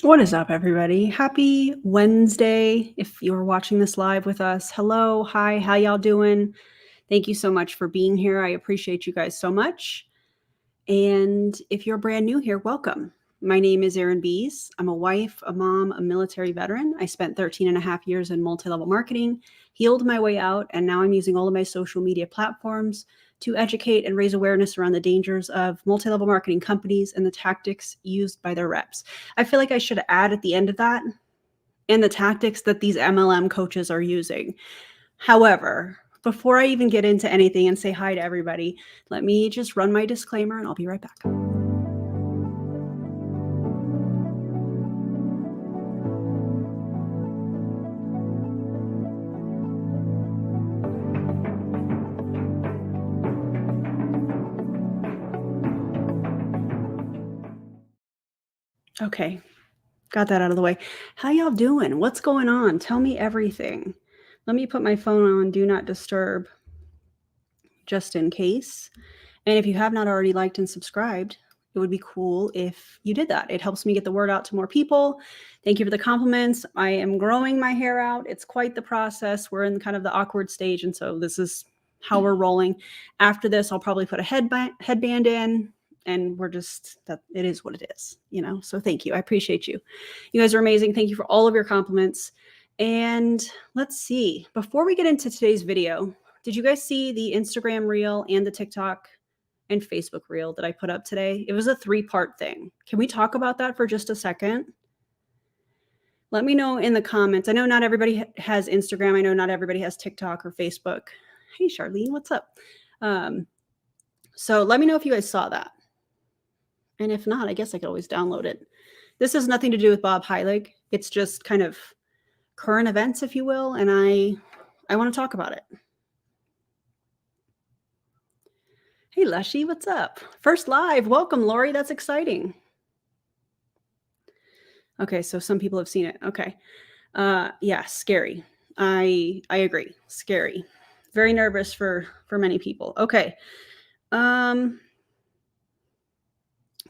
What is up, everybody? Happy Wednesday. If you're watching this live with us, hello, hi, how y'all doing? Thank you so much for being here. I appreciate you guys so much. And if you're brand new here, welcome. My name is erinbies. I'm a wife, a mom, a military veteran. I spent 13 and a half years in multi-level marketing, healed my way out, and now I'm using all of my social media platforms to educate and raise awareness around the dangers of multi-level marketing companies and the tactics used by their reps. I feel like I should add at the end of that, and the tactics that these MLM coaches are using. However, before I even get into anything and say hi to everybody, let me just run my disclaimer and I'll be right back. Okay, got that out of the way. How y'all doing? What's going on? Tell me everything. Let me put my phone on Do Not Disturb just in case. And if you have not already liked and subscribed, it would be cool if you did that. It helps me get the word out to more people. Thank you for the compliments. I am growing my hair out. It's quite the process. We're in kind of the awkward stage. And so this is how we're rolling. After this, I'll probably put a headband in. And we're just, that it is what it is, you know? So thank you. I appreciate you. You guys are amazing. Thank you for all of your compliments. And let's see, before we get into today's video, did you guys see the Instagram reel and the TikTok and Facebook reel that I put up today? It was a 3-part thing. Can we talk about that for just a second? Let me know in the comments. I know not everybody has Instagram. I know not everybody has TikTok or Facebook. Hey, Charlene, what's up? So let me know if you guys saw that. And if not, I guess I could always download it. This has nothing to do with Bob Heilig. It's just kind of current events, if you will. And I want to talk about it. Hey, Lushy, what's up? First live. Welcome, Lori. That's exciting. Okay, so some people have seen it. Okay. Yeah, scary. I agree. Scary. Very nervous for many people. Okay.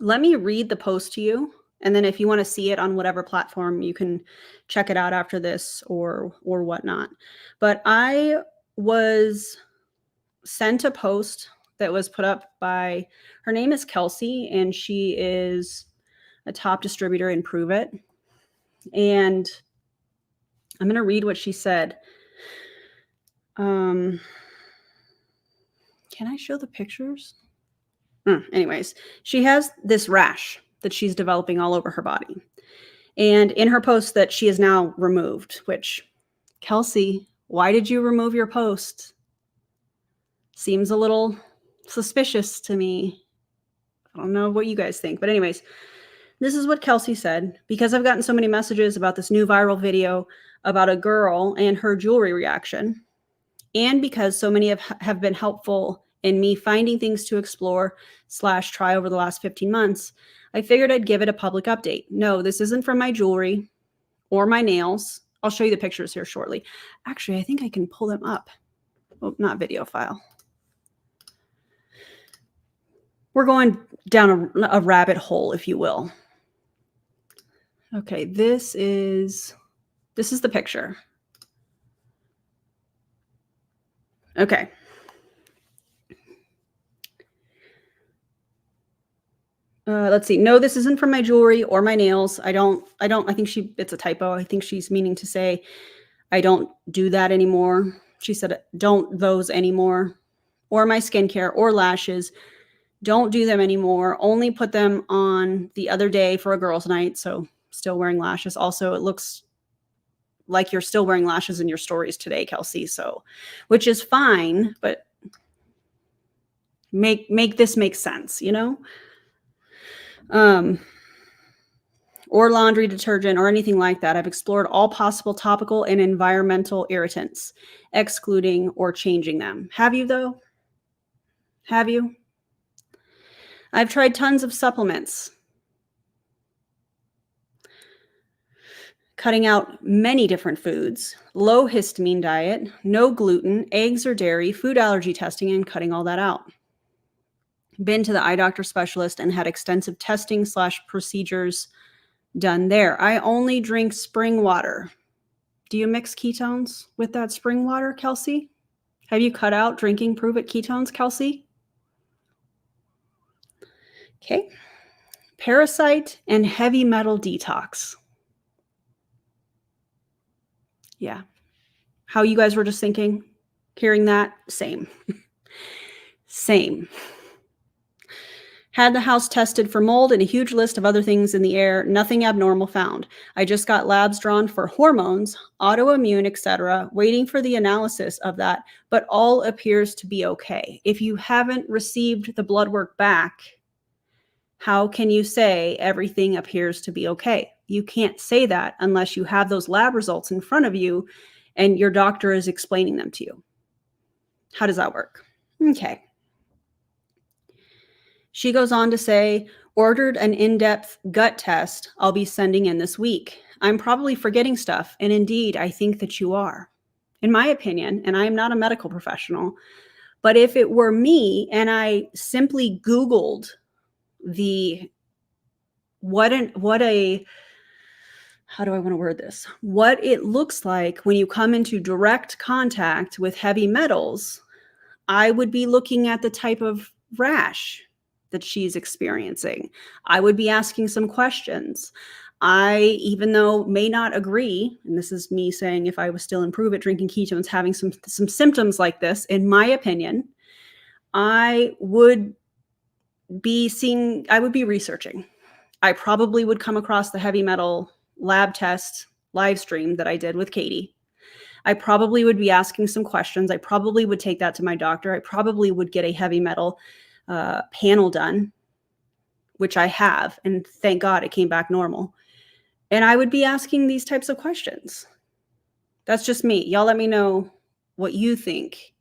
Let me read the post to you. And then if you want to see it on whatever platform, you can check it out after this or whatnot. But I was sent a post that was put up by, her name is Kelsey, and she is a top distributor in Pruvit. And I'm going to read what she said. Can I show the pictures? Anyways, she has this rash that she's developing all over her body. And in her post that she is now removed, which, Kelsey, why did you remove your post? Seems a little suspicious to me. I don't know what you guys think. But anyways, this is what Kelsey said. Because I've gotten so many messages about this new viral video about a girl and her jewelry reaction, and because so many have been helpful in me finding things to explore / try over the last 15 months, I figured I'd give it a public update. No, this isn't from my jewelry or my nails. I'll show you the pictures here shortly. Actually, I think I can pull them up. Oh, not video file. We're going down a rabbit hole, if you will. Okay, this is the picture. Okay. Let's see. No, this isn't from my jewelry or my nails. I think it's a typo. I think she's meaning to say, I don't do that anymore. She said, don't those anymore. Or my skincare or lashes. Don't do them anymore. Only put them on the other day for a girls' night. So still wearing lashes. Also, it looks like you're still wearing lashes in your stories today, Kelsey. So, which is fine, but make this make sense, you know? Or laundry detergent or anything like that. I've explored all possible topical and environmental irritants, excluding or changing them. Have you, though? Have you? I've tried tons of supplements, cutting out many different foods, low histamine diet, no gluten, eggs or dairy, food allergy testing, and cutting all that out. Been to the eye doctor specialist and had extensive testing / procedures Done there. I only drink spring water. Do you mix ketones with that spring water, Kelsey? Have you cut out drinking Pruvit ketones, Kelsey? Okay. Parasite and heavy metal detox. Yeah. How you guys were just thinking, hearing that? Same. Same. Had the house tested for mold and a huge list of other things in the air. Nothing abnormal found. I just got labs drawn for hormones, autoimmune, etc., waiting for the analysis of that, but all appears to be okay. If you haven't received the blood work back, how can you say everything appears to be okay? You can't say that unless you have those lab results in front of you and your doctor is explaining them to you. How does that work? Okay. She goes on to say, ordered an in-depth gut test I'll be sending in this week. I'm probably forgetting stuff, and indeed, I think that you are. In my opinion, and I am not a medical professional, but if it were me and I simply Googled what do I want to word this? What it looks like when you come into direct contact with heavy metals, I would be looking at the type of rash that she's experiencing. I would be asking some questions. Even though may not agree, and this is me saying if I was still in Pruvit drinking ketones, having some symptoms like this, in my opinion, I would be researching. I probably would come across the heavy metal lab test live stream that I did with Katie. I probably would be asking some questions. I probably would take that to my doctor. I probably would get a heavy metal panel done, which I have. And thank God it came back normal. And I would be asking these types of questions. That's just me. Y'all let me know what you think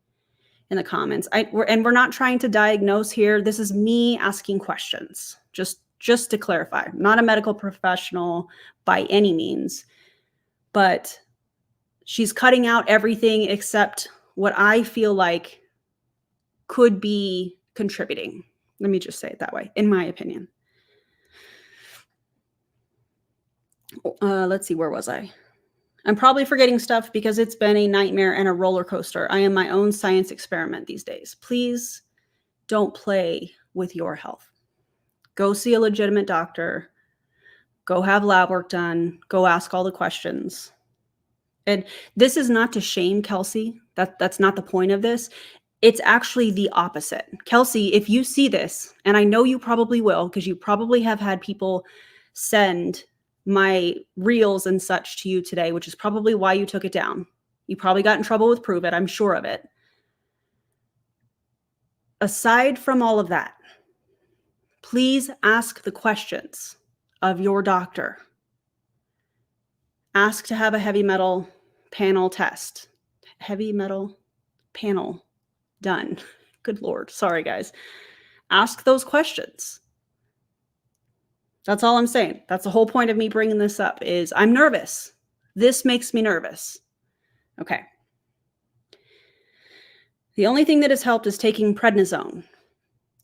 in the comments. We're not trying to diagnose here. This is me asking questions. Just to clarify, I'm not a medical professional by any means, but she's cutting out everything except what I feel like could be contributing. Let me just say it that way, in my opinion. Let's see, where was I? I'm probably forgetting stuff because it's been a nightmare and a roller coaster. I am my own science experiment these days. Please don't play with your health. Go see a legitimate doctor. Go have lab work done. Go ask all the questions. And this is not to shame Kelsey. That's not the point of this. It's actually the opposite. Kelsey, if you see this, and I know you probably will, because you probably have had people send my reels and such to you today, which is probably why you took it down. You probably got in trouble with Pruvit, I'm sure of it. Aside from all of that, please ask the questions of your doctor. Ask to have a heavy metal panel test. Heavy metal panel done. Good Lord. Sorry, guys. Ask those questions. That's all I'm saying. That's the whole point of me bringing this up is I'm nervous. This makes me nervous. Okay. The only thing that has helped is taking prednisone.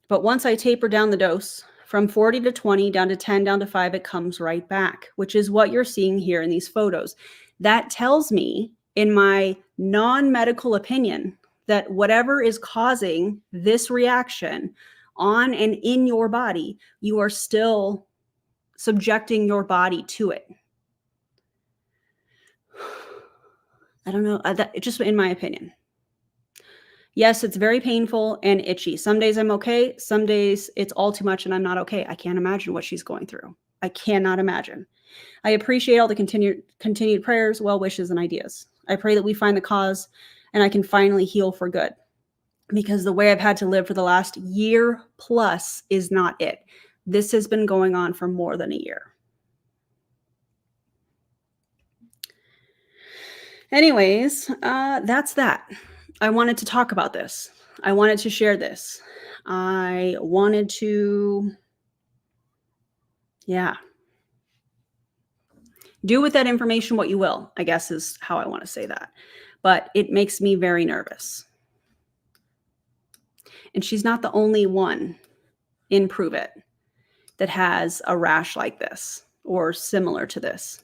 But once I taper down the dose from 40 to 20 down to 10 down to 5, it comes right back, which is what you're seeing here in these photos. That tells me, in my non-medical opinion, that whatever is causing this reaction on and in your body, you are still subjecting your body to it. I don't know, just in my opinion. Yes, it's very painful and itchy. Some days I'm okay. Some days it's all too much and I'm not okay. I can't imagine what she's going through. I cannot imagine. I appreciate all the continued prayers, well wishes, and ideas. I pray that we find the cause and I can finally heal for good, because the way I've had to live for the last year plus is not it. This has been going on for more than a year. Anyways, that's that. I wanted to talk about this. I wanted to share this. I wanted to, do with that information what you will, I guess is how I want to say that. But it makes me very nervous. And she's not the only one in Pruvit that has a rash like this. or similar to this,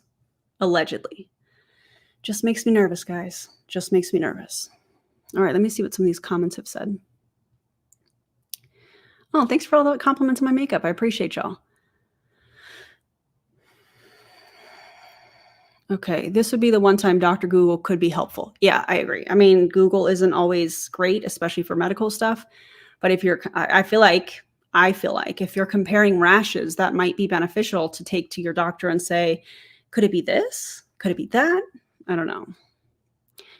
allegedly. Just makes me nervous, guys. Just makes me nervous. All right, let me see what some of these comments have said. Oh, thanks for all the compliments on my makeup. I appreciate y'all. Okay, this would be the one time Dr. Google could be helpful. Yeah, I agree. I mean, Google isn't always great, especially for medical stuff. But if you're, I feel like if you're comparing rashes, that might be beneficial to take to your doctor and say, could it be this? Could it be that? I don't know.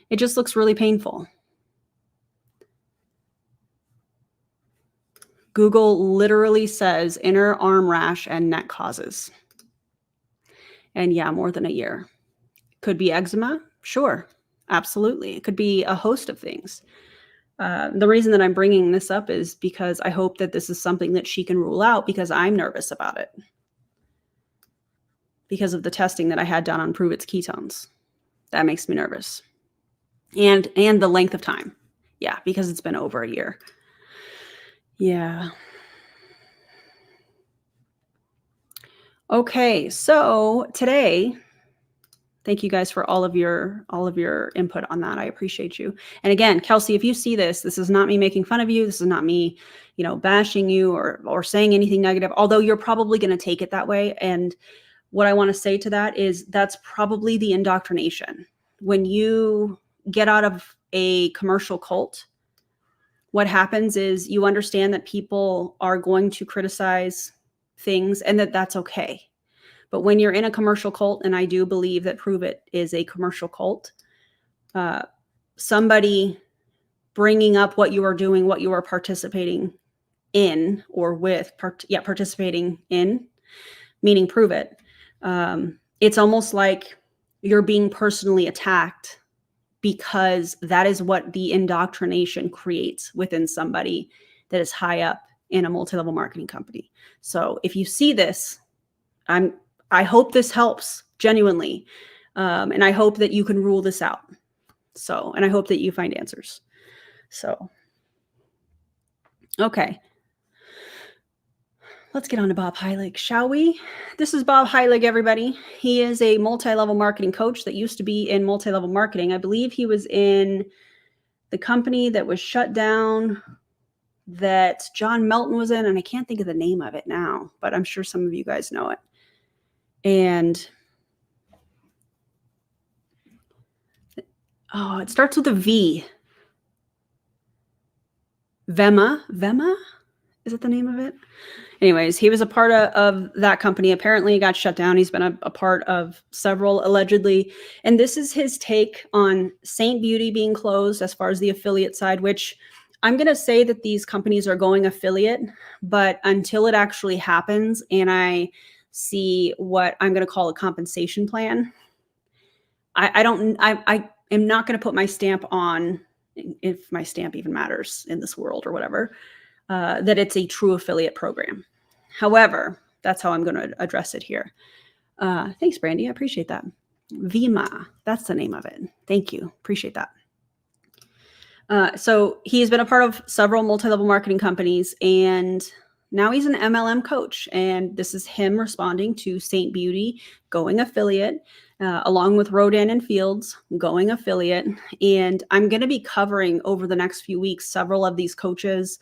It just looks really painful. Google literally says inner arm rash and neck causes. And yeah, more than a year. Could be eczema? Sure, absolutely. It could be a host of things. The reason that I'm bringing this up is because I hope that this is something that she can rule out, because I'm nervous about it. Because of the testing that I had done on Pruvit's ketones. That makes me nervous. And the length of time. Yeah, because it's been over a year. Yeah. Okay, so today, thank you guys for all of your input on that. I appreciate you. And again, Kelsey, if you see this is not me making fun of you. This is not me, bashing you or saying anything negative, although you're probably going to take it that way. And what I want to say to that is that's probably the indoctrination. When you get out of a commercial cult, what happens is you understand that people are going to criticize things and that that's okay. But when you're in a commercial cult, and I do believe that Pruvit is a commercial cult, somebody bringing up what you are doing, what you are participating in or with, participating in, meaning Pruvit, it's almost like you're being personally attacked, because that is what the indoctrination creates within somebody that is high up in a multi-level marketing company. So if you see this, I hope this helps genuinely. And I hope that you can rule this out. So, and I hope that you find answers. So, okay. Let's get on to Bob Heilig, shall we? This is Bob Heilig, everybody. He is a multi-level marketing coach that used to be in multi-level marketing. I believe he was in the company that was shut down that John Melton was in, and I can't think of the name of it now, but I'm sure some of you guys know it. And it starts with a V. Vema? Is it the name of it? Anyways, he was a part of that company. Apparently, he got shut down. He's been a part of several, allegedly. And this is his take on Saint Beauty being closed as far as the affiliate side, which I'm going to say that these companies are going affiliate, but until it actually happens and I see what I'm going to call a compensation plan, I am not going to put my stamp on, if my stamp even matters in this world or whatever, that it's a true affiliate program. However, that's how I'm going to address it here. Thanks, Brandy. I appreciate that. Vima, that's the name of it. Thank you. Appreciate that. So he's been a part of several multi-level marketing companies, and now he's an MLM coach. And this is him responding to Saint Beauty going affiliate, along with Rodan and Fields going affiliate. And I'm going to be covering over the next few weeks several of these coaches.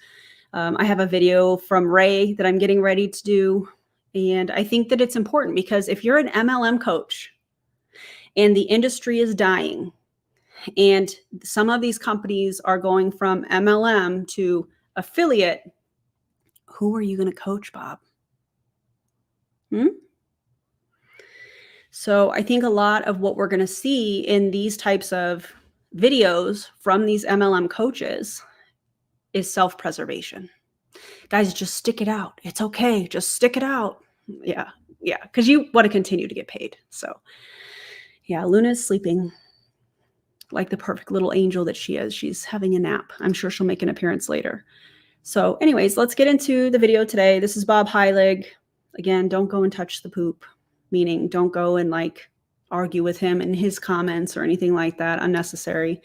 I have a video from Ray that I'm getting ready to do. And I think that it's important, because if you're an MLM coach and the industry is dying, and some of these companies are going from MLM to affiliate, who are you going to coach, Bob? So I think a lot of what we're going to see in these types of videos from these MLM coaches is self-preservation. Guys, just stick it out. It's okay. Just stick it out. Yeah. Because you want to continue to get paid. So yeah, Luna's sleeping like the perfect little angel that she is. She's having a nap. I'm sure she'll make an appearance later. So anyways, let's get into the video today. This is Bob Heilig. Again, don't go and touch the poop, meaning don't go and argue with him in his comments or anything like that, unnecessary.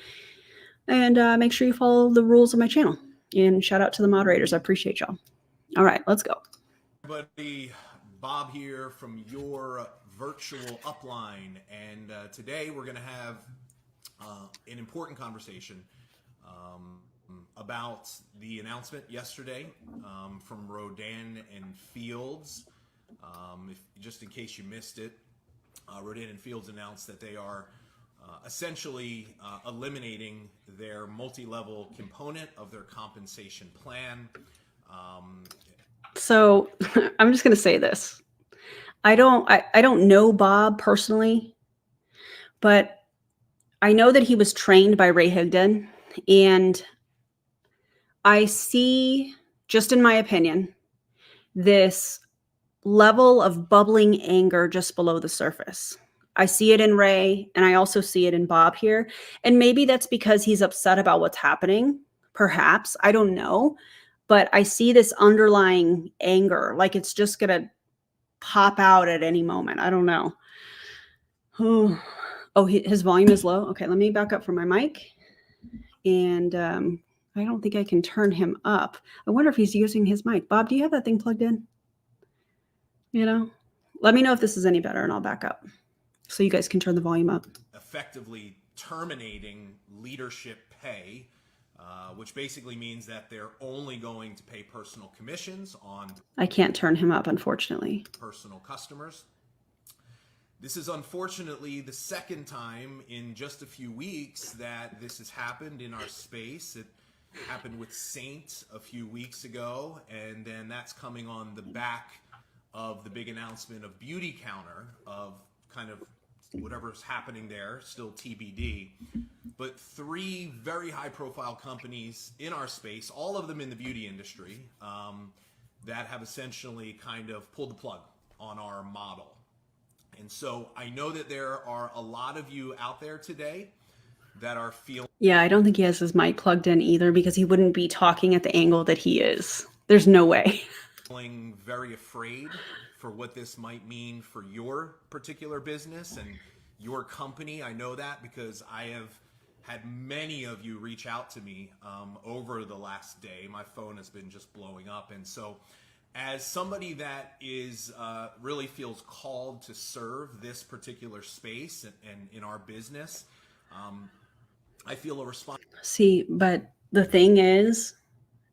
And make sure you follow the rules of my channel. And shout out to the moderators. I appreciate y'all. All right, let's go. Everybody, Bob here from your virtual upline, and today we're going to have an important conversation about the announcement yesterday from Rodan and Fields. Just in case you missed it, Rodan and Fields announced that they are essentially eliminating their multi-level component of their compensation plan. So I'm just going to say this. I don't know Bob personally, but I know that he was trained by Ray Higdon, and I see, just in my opinion, this level of bubbling anger just below the surface. I see it in Ray, and I also see it in Bob here. And maybe that's because he's upset about what's happening. Perhaps. I don't know. But I see this underlying anger, like it's just going to pop out at any moment. I don't know. Oh, his volume is low. Okay, let me back up from my mic. And I don't think I can turn him up. I wonder if he's using his mic. Bob, do you have that thing plugged in? You know, let me know if this is any better and I'll back up so you guys can turn the volume up. Effectively terminating leadership pay, which basically means that they're only going to pay personal commissions on... I can't turn him up, unfortunately. ...personal customers. This is unfortunately the second time in just a few weeks that this has happened in our space. It happened with Saint a few weeks ago, and then that's coming on the back of the big announcement of Beauty Counter, of kind of whatever's happening there, still TBD. But 3 very high-profile companies in our space, all of them in the beauty industry, that have essentially kind of pulled the plug on our model. And so I know that there are a lot of you out there today that are feeling... Yeah, I don't think he has his mic plugged in either, because he wouldn't be talking at the angle that he is. There's no way. ...feeling very afraid for what this might mean for your particular business and your company. I know that because I have had many of you reach out to me over the last day. My phone has been just blowing up. And so as somebody that is really feels called to serve this particular space and in our business, I feel a responsibility. See, but the thing is,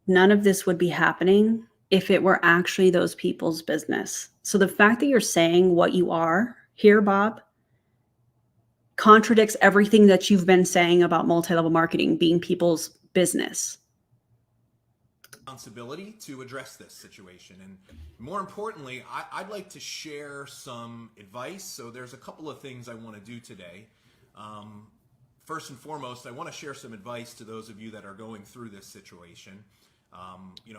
none of this would be happening if it were actually those people's business. So the fact that you're saying what you are here, Bob, contradicts everything that you've been saying about multi-level marketing being people's business. Responsibility to address this situation. And more importantly, I'd like to share some advice. So there's a couple of things I want to do today. First and foremost, I want to share some advice to those of you that are going through this situation.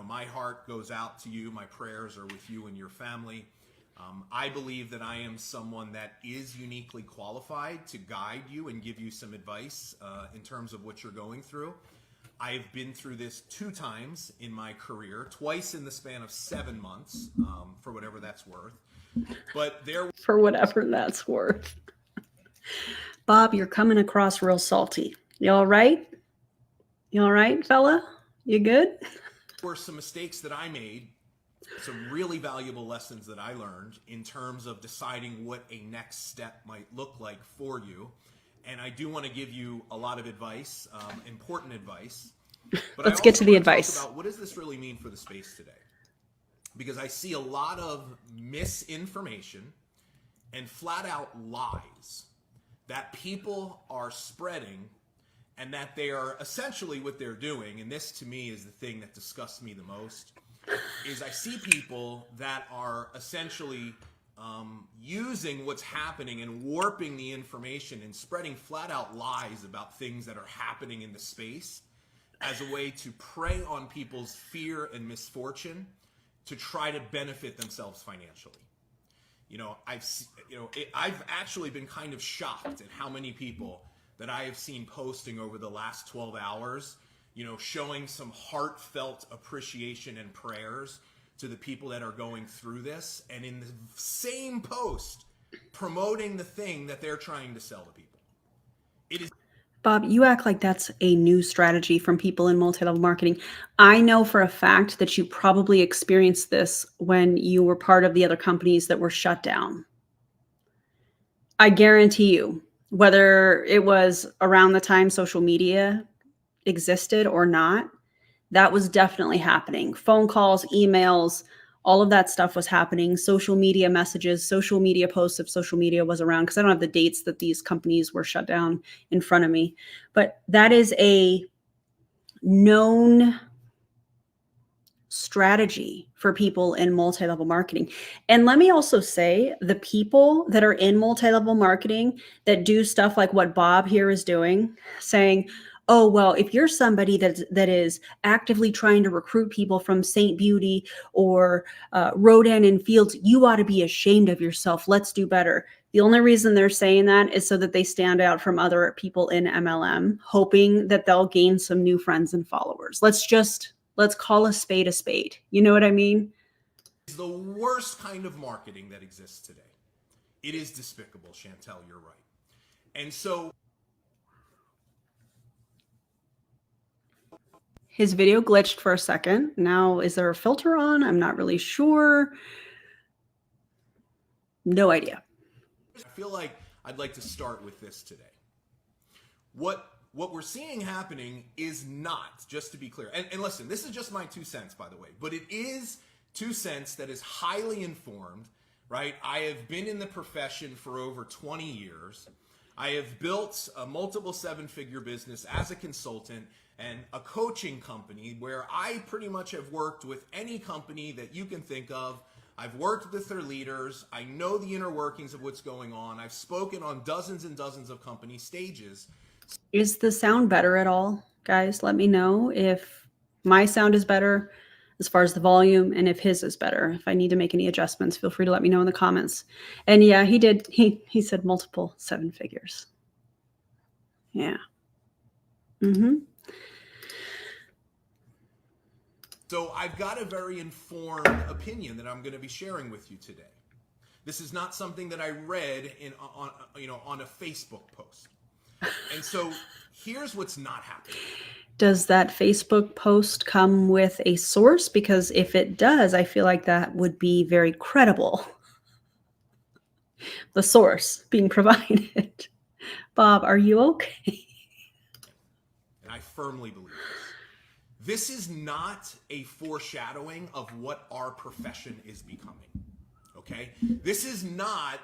My heart goes out to you. My prayers are with you and your family. I believe that I am someone that is uniquely qualified to guide you and give you some advice in terms of what you're going through. I have been through this 2 times in my career, twice in the span of 7 months, for whatever that's worth. But for whatever that's worth. Bob, you're coming across real salty. You all right? You all right, fella? You good? There were some mistakes that I made, some really valuable lessons that I learned in terms of deciding what a next step might look like for you. And I do want to give you a lot of advice, important advice. But Let's get to the advice. Talk about what does this really mean for the space today? Because I see a lot of misinformation and flat out lies that people are spreading, and that they are essentially what they're doing. And this to me is the thing that disgusts me the most, is I see people that are essentially using what's happening and warping the information and spreading flat out lies about things that are happening in the space as a way to prey on people's fear and misfortune to try to benefit themselves financially. I've actually been kind of shocked at how many people that I have seen posting over the last 12 hours, showing some heartfelt appreciation and prayers to the people that are going through this, and in the same post promoting the thing that they're trying to sell to people. It is Bob, you act like that's a new strategy from people in multi-level marketing. I know for a fact that you probably experienced this when you were part of the other companies that were shut down. I guarantee you, whether it was around the time social media existed or not, that was definitely happening. Phone calls, emails, all of that stuff was happening. Social media messages, social media posts if social media was around, because I don't have the dates that these companies were shut down in front of me. But that is a known strategy for people in multi-level marketing. And let me also say, the people that are in multi-level marketing that do stuff like what Bob here is doing, saying, oh, well, if you're somebody that is actively trying to recruit people from Saint Beauty or Rodan and Fields, you ought to be ashamed of yourself. Let's do better. The only reason they're saying that is so that they stand out from other people in MLM, hoping that they'll gain some new friends and followers. Let's call a spade a spade. You know what I mean? It's the worst kind of marketing that exists today. It is despicable, Chantel, you're right. And so his video glitched for a second. Now, is there a filter on? I'm not really sure. No idea. I feel like I'd like to start with this today. What we're seeing happening is not, just to be clear, and listen, this is just my 2 cents, by the way, but it is 2 cents that is highly informed, right? I have been in the profession for over 20 years. I have built a multiple 7-figure business as a consultant and a coaching company where I pretty much have worked with any company that you can think of. I've worked with their leaders. I know the inner workings of what's going on. I've spoken on dozens and dozens of company stages. Is the sound better at all? Guys, let me know if my sound is better as far as the volume and if his is better. If I need to make any adjustments, feel free to let me know in the comments. And yeah, he did. He said multiple 7 figures. Yeah. So I've got a very informed opinion that I'm going to be sharing with you today. This is not something that I read on a Facebook post. And so here's what's not happening. Does that Facebook post come with a source? Because if it does, I feel like that would be very credible. The source being provided. Bob, are you okay? And I firmly believe this. This is not a foreshadowing of what our profession is becoming. Okay? This is not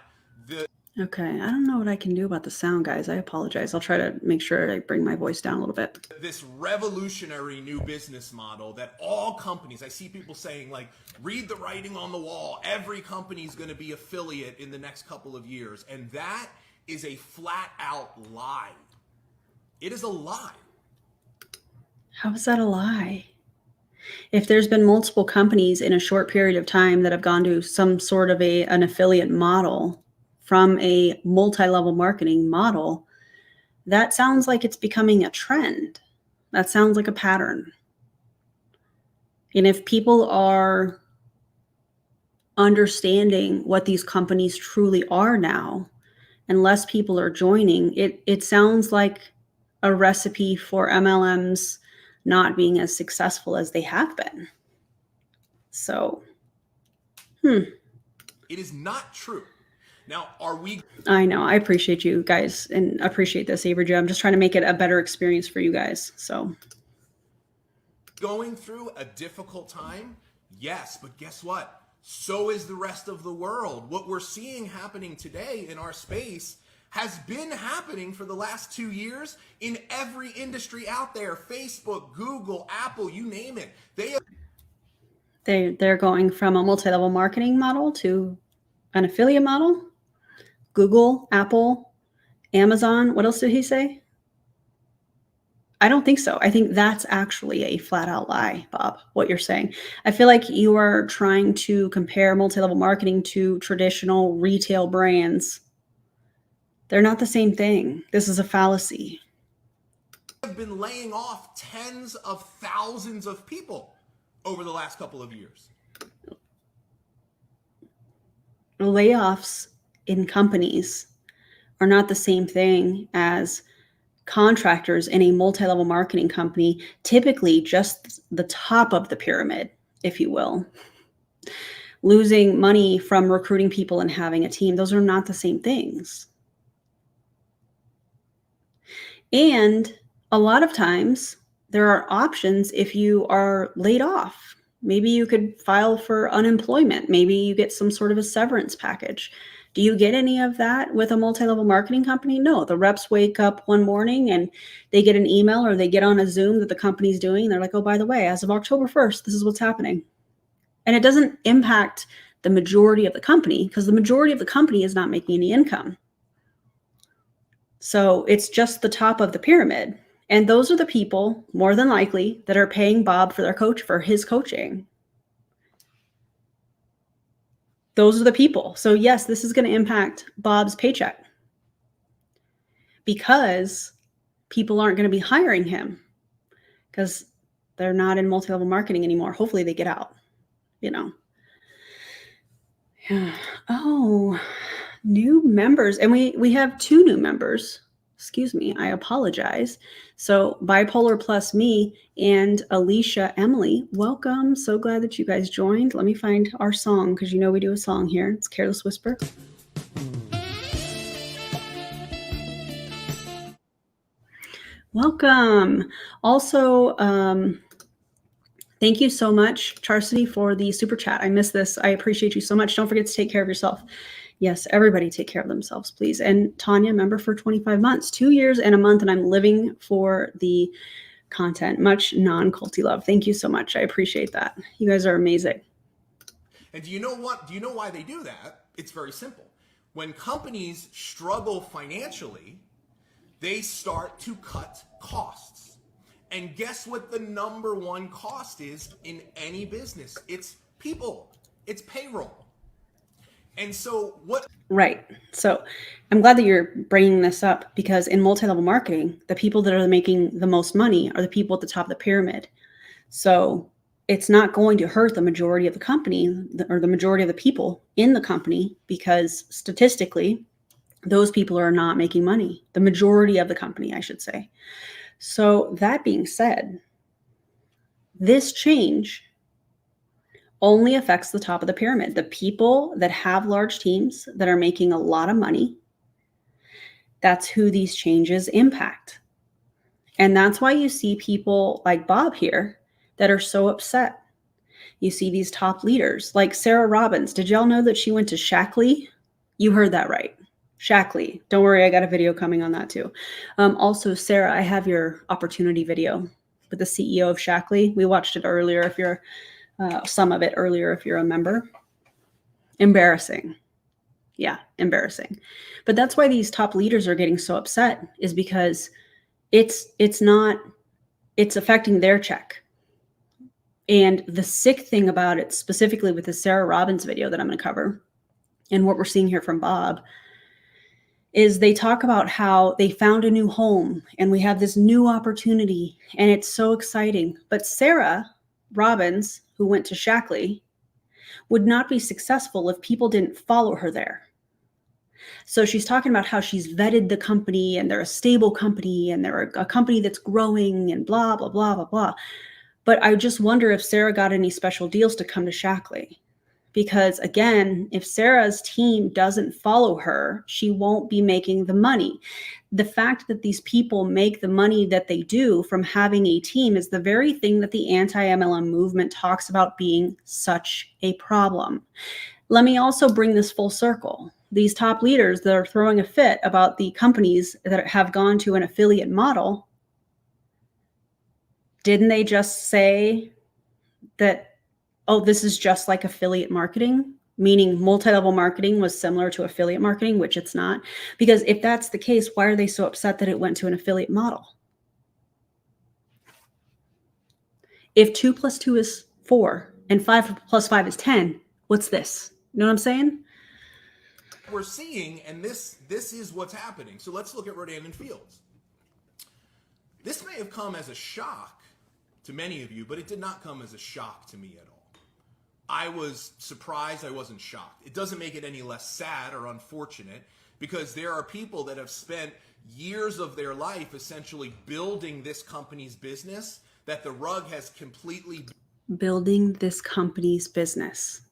the... Okay, I don't know what I can do about the sound, guys. I apologize. I'll try to make sure I bring my voice down a little bit. This revolutionary new business model that all companies, I see people saying, like, read the writing on the wall. Every company is going to be affiliate in the next couple of years. And that is a flat out lie. It is a lie. How is that a lie? If there's been multiple companies in a short period of time that have gone to some sort of an affiliate model from a multi-level marketing model, that sounds like it's becoming a trend. That sounds like a pattern. And if people are understanding what these companies truly are now, and less people are joining, it sounds like a recipe for MLMs not being as successful as they have been. So, It is not true. Now, are we... I know. I appreciate you guys and appreciate this, Avery. I'm just trying to make it a better experience for you guys. So, going through a difficult time? Yes, but guess what? So is the rest of the world. What we're seeing happening today in our space has been happening for the last 2 years in every industry out there. Facebook, Google, Apple, you name it. they're going from a multi-level marketing model to an affiliate model. Google, Apple, Amazon. What else did he say? I don't think so. I think that's actually a flat out lie, Bob, what you're saying. I feel like you are trying to compare multi-level marketing to traditional retail brands. They're not the same thing. This is a fallacy. Have been laying off tens of thousands of people over the last couple of years. Layoffs in companies are not the same thing as contractors in a multi-level marketing company, typically just the top of the pyramid, if you will, losing money from recruiting people and having a team. Those are not the same things. And a lot of times there are options if you are laid off. Maybe you could file for unemployment. Maybe you get some sort of a severance package. Do you get any of that with a multi-level marketing company? No, the reps wake up one morning and they get an email or they get on a Zoom that the company's doing. And they're like, oh, by the way, as of October 1st, this is what's happening. And it doesn't impact the majority of the company because the majority of the company is not making any income. So it's just the top of the pyramid. And those are the people, more than likely, that are paying Bob for his coaching. Those are the people. So yes, this is going to impact Bob's paycheck because people aren't going to be hiring him because they're not in multi-level marketing anymore. Hopefully they get out, you know. Oh, new members. And we have 2 new members. Excuse me, I apologize. So Bipolar Plus Me and Alicia Emily, welcome. So glad that you guys joined. Let me find our song because you know we do a song here. It's Careless Whisper. Welcome. Also, thank you so much, Charcity, for the super chat. I missed this. I appreciate you so much. Don't forget to take care of yourself. Yes, everybody take care of themselves, please. And Tanya, member for 25 months, 2 years and a month, and I'm living for the content. Much non-culty love. Thank you so much. I appreciate that. You guys are amazing. And do you know what? Do you know why they do that? It's very simple. When companies struggle financially, they start to cut costs. And guess what the number one cost is in any business? It's people. It's payroll. And so what? Right. So I'm glad that you're bringing this up because in multi-level marketing, the people that are making the most money are the people at the top of the pyramid. So it's not going to hurt the majority of the company or the majority of the people in the company because statistically, those people are not making money. The majority of the company, I should say. So that being said, this change only affects the top of the pyramid. The people that have large teams that are making a lot of money, that's who these changes impact. And that's why you see people like Bob here that are so upset. You see these top leaders like Sarah Robbins. Did y'all know that she went to Shackley? You heard that right. Shackley. Don't worry, I got a video coming on that too. Also, Sarah, I have your opportunity video with the CEO of Shackley. We watched it earlier if you're some of it earlier if you're a member. Embarrassing. Yeah, embarrassing. But that's why these top leaders are getting so upset is because it's affecting their check. And the sick thing about it, specifically with the Sarah Robbins video that I'm going to cover and what we're seeing here from Bob, is they talk about how they found a new home and we have this new opportunity and it's so exciting. But Sarah Robbins, who went to Shackley, would not be successful if people didn't follow her there. So she's talking about how she's vetted the company and they're a stable company and they're a company that's growing and blah, blah, blah, blah, blah. But I just wonder if Sarah got any special deals to come to Shackley. Because again, if Sarah's team doesn't follow her, she won't be making the money. The fact that these people make the money that they do from having a team is the very thing that the anti-MLM movement talks about being such a problem. Let me also bring this full circle. These top leaders that are throwing a fit about the companies that have gone to an affiliate model, didn't they just say that, oh, this is just like affiliate marketing, meaning multi-level marketing was similar to affiliate marketing, which it's not? Because if that's the case, why are they so upset that it went to an affiliate model? If 2 + 2 is 4 and 5 + 5 is 10, what's this? You know what I'm saying? We're seeing, and this is what's happening. So let's look at Rodan and Fields. This may have come as a shock to many of you, but it did not come as a shock to me at all. I was surprised. I wasn't shocked. It doesn't make it any less sad or unfortunate because there are people that have spent years of their life essentially building this company's business that the rug has completely building this company's business.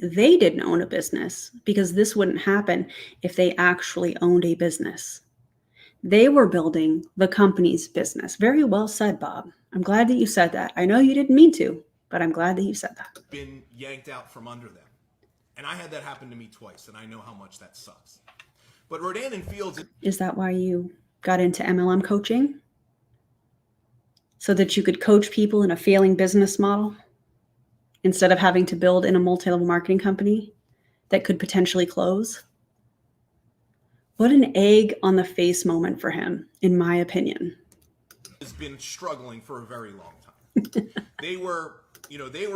They didn't own a business because this wouldn't happen if they actually owned a business. They were building the company's business. Very well said, Bob. I'm glad that you said that. I know you didn't mean to, but I'm glad that you said that. Been yanked out from under them. And I had that happen to me twice, and I know how much that sucks. But Rodan and Fields... Is that why you got into MLM coaching? So that you could coach people in a failing business model instead of having to build in a multi-level marketing company that could potentially close? What an egg on the face moment for him, in my opinion. Has been struggling for a very long time. They were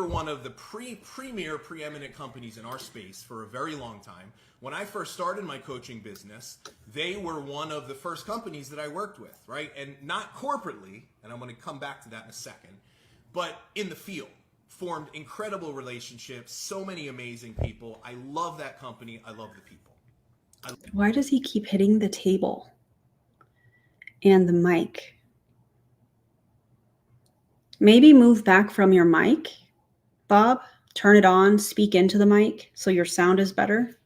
one of the premier preeminent companies in our space for a very long time. When I first started my coaching business, they were one of the first companies that I worked with, right? And not corporately, and I'm going to come back to that in a second, but in the field. Formed incredible relationships, so many amazing people. I love that company. I love the people. Why does he keep hitting the table and the mic? Maybe move back from your mic, Bob. Turn it on, speak into the mic so your sound is better.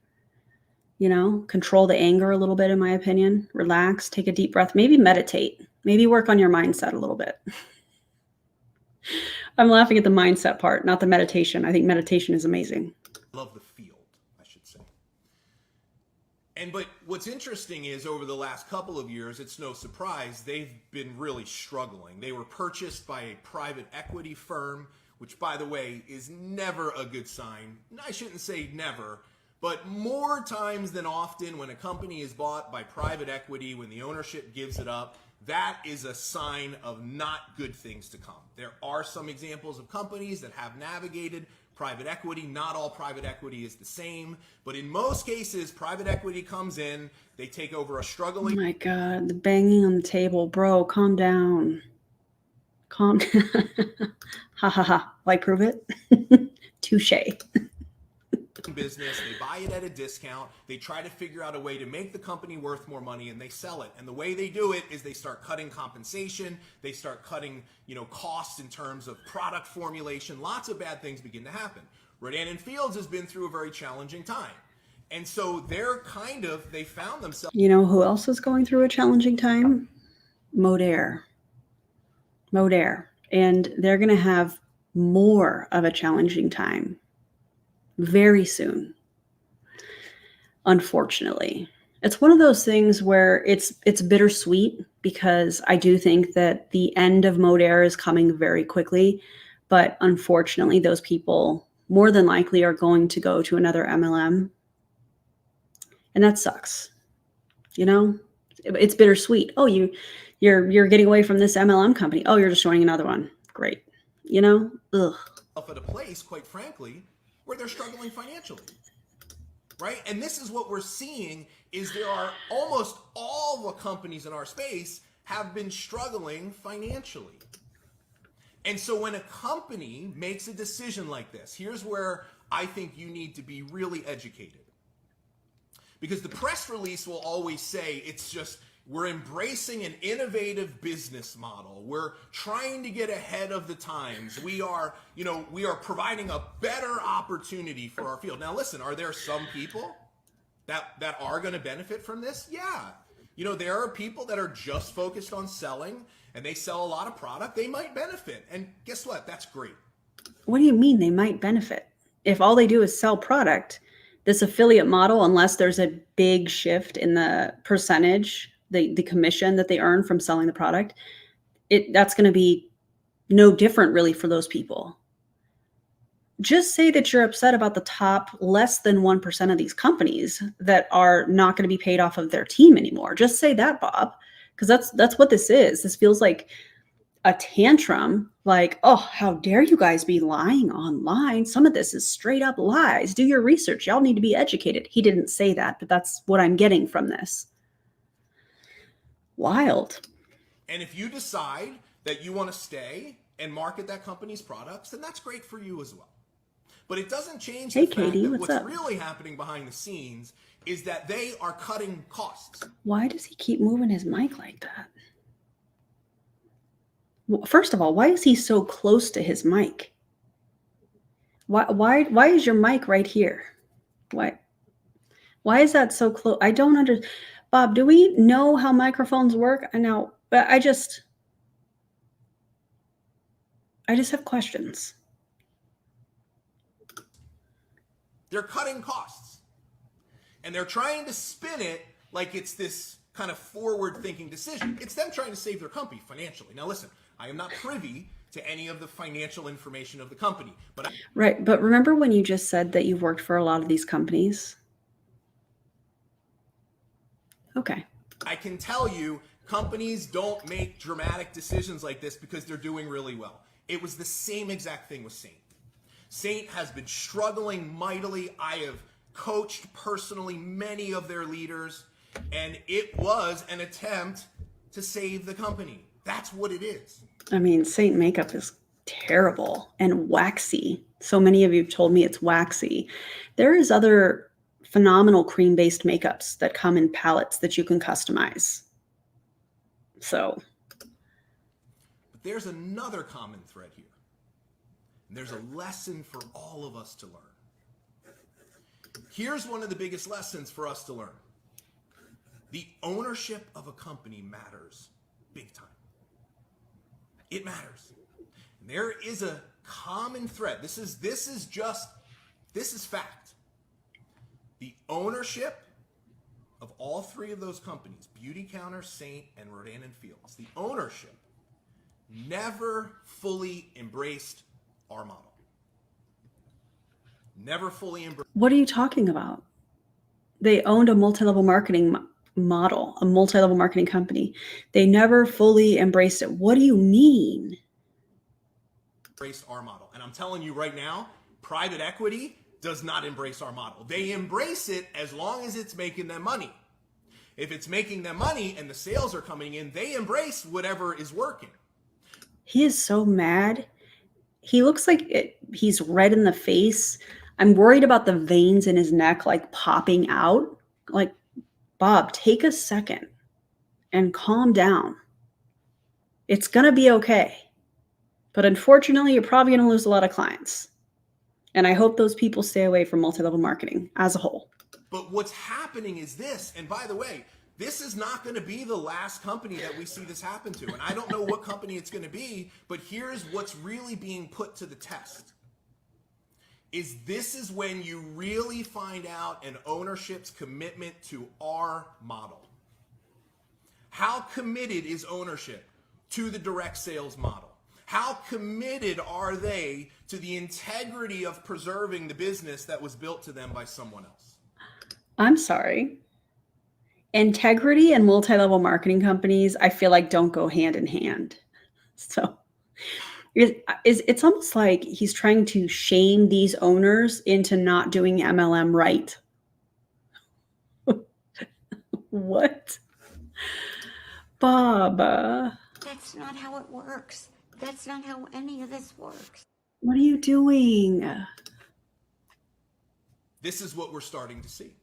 You know, control the anger a little bit, in my opinion. Relax, take a deep breath, maybe meditate, maybe work on your mindset a little bit. I'm laughing at the mindset part, not the meditation. I think meditation is amazing. Love the field, I should say. But what's interesting is over the last couple of years, it's no surprise, they've been really struggling. They were purchased by a private equity firm, which, by the way, is never a good sign. I shouldn't say never, but more times than often when a company is bought by private equity, when the ownership gives it up, that is a sign of not good things to come. There are some examples of companies that have navigated private equity. Not all private equity is the same, but in most cases, private equity comes in, they take over a struggling... Oh my God, the banging on the table. Bro, calm down. Calm down. Ha ha ha. Like Pruvit? Touche. business, they buy it at a discount, they try to figure out a way to make the company worth more money, and they sell it. And the way they do it is they start cutting compensation, they start cutting, costs in terms of product formulation. Lots of bad things begin to happen. Rodan and Fields has been through a very challenging time. And so they found themselves... You know who else is going through a challenging time? Modair. And they're going to have more of a challenging time very soon. Unfortunately, it's one of those things where it's bittersweet, because I do think that the end of Modair is coming very quickly, but unfortunately those people more than likely are going to go to another MLM, and that sucks. It's bittersweet. Oh, you're getting away from this MLM company. Oh, you're just joining another one. Great. Ugh. At a place, quite frankly, where they're struggling financially, right? And this is what we're seeing, is there are almost all the companies in our space have been struggling financially. And so when a company makes a decision like this, here's where I think you need to be really educated. Because the press release will always say we're embracing an innovative business model. We're trying to get ahead of the times. We are providing a better opportunity for our field. Now listen, are there some people that are going to benefit from this? Yeah. There are people that are just focused on selling, and they sell a lot of product. They might benefit. And guess what? That's great. What do you mean they might benefit? If all they do is sell product, this affiliate model, unless there's a big shift in the percentage, the commission that they earn from selling the product, that's going to be no different really for those people. Just say that you're upset about the top less than 1% of these companies that are not going to be paid off of their team anymore. Just say that, Bob, because that's what this is. This feels like a tantrum, like, oh, how dare you guys be lying online? Some of this is straight up lies. Do your research. Y'all need to be educated. He didn't say that, but that's what I'm getting from this. Wild. And if you decide that you want to stay and market that company's products, then that's great for you as well. But it doesn't change the fact that what's really happening behind the scenes is that they are cutting costs. Why does he keep moving his mic like that? Well, first of all, why is he so close to his mic? Why is your mic right here? Why is that so close? I don't understand. Bob, do we know how microphones work? I know, but I just have questions. They're cutting costs. And they're trying to spin it like it's this kind of forward-thinking decision. It's them trying to save their company financially. Now listen, I am not privy to any of the financial information of the company. Right, but remember when you just said that you've worked for a lot of these companies? Okay. I can tell you, companies don't make dramatic decisions like this because they're doing really well. It was the same exact thing with Saint. Saint has been struggling mightily. I have coached personally many of their leaders, and it was an attempt to save the company. That's what it is. I mean, Saint makeup is terrible and waxy. So many of you have told me it's waxy. There is other phenomenal cream-based makeups that come in palettes that you can customize. So. But there's another common thread here. And there's a lesson for all of us to learn. Here's one of the biggest lessons for us to learn. The ownership of a company matters big time. It matters. And there is a common thread. This is fact. The ownership of all three of those companies, Beauty Counter, Saint, and Rodan and Fields, the ownership never fully embraced our model. Never fully embraced. What are you talking about? They owned a multi-level marketing model, a multi-level marketing company. They never fully embraced it. What do you mean? Embraced our model. And I'm telling you right now, private equity does not embrace our model. They embrace it as long as it's making them money. If it's making them money and the sales are coming in, they embrace whatever is working. He is so mad. He looks like he's red in the face. I'm worried about the veins in his neck like popping out. Like, Bob, take a second and calm down. It's going to be okay. But unfortunately, you're probably going to lose a lot of clients. And I hope those people stay away from multi-level marketing as a whole. But what's happening is this, and by the way, this is not going to be the last company that we see this happen to. And I don't know what company it's going to be, but here's what's really being put to the test. This is when you really find out an ownership's commitment to our model. How committed is ownership to the direct sales model? How committed are they to the integrity of preserving the business that was built to them by someone else? I'm sorry. Integrity and multi-level marketing companies, I feel like don't go hand in hand. So it's almost like he's trying to shame these owners into not doing MLM right. What? Bob. That's not how it works. That's not how any of this works. What are you doing? This is what we're starting to see.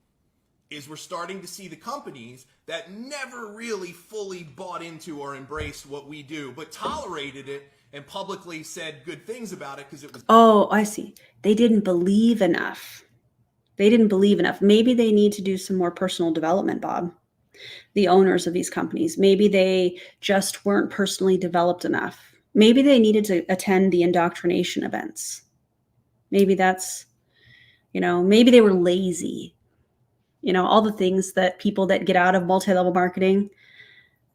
We're starting to see the companies that never really fully bought into or embraced what we do, but tolerated it and publicly said good things about it because it was... Oh, I see. They didn't believe enough. Maybe they need to do some more personal development, Bob. The owners of these companies. Maybe they just weren't personally developed enough. Maybe they needed to attend the indoctrination events. Maybe that's, maybe they were lazy. All the things that people that get out of multi-level marketing,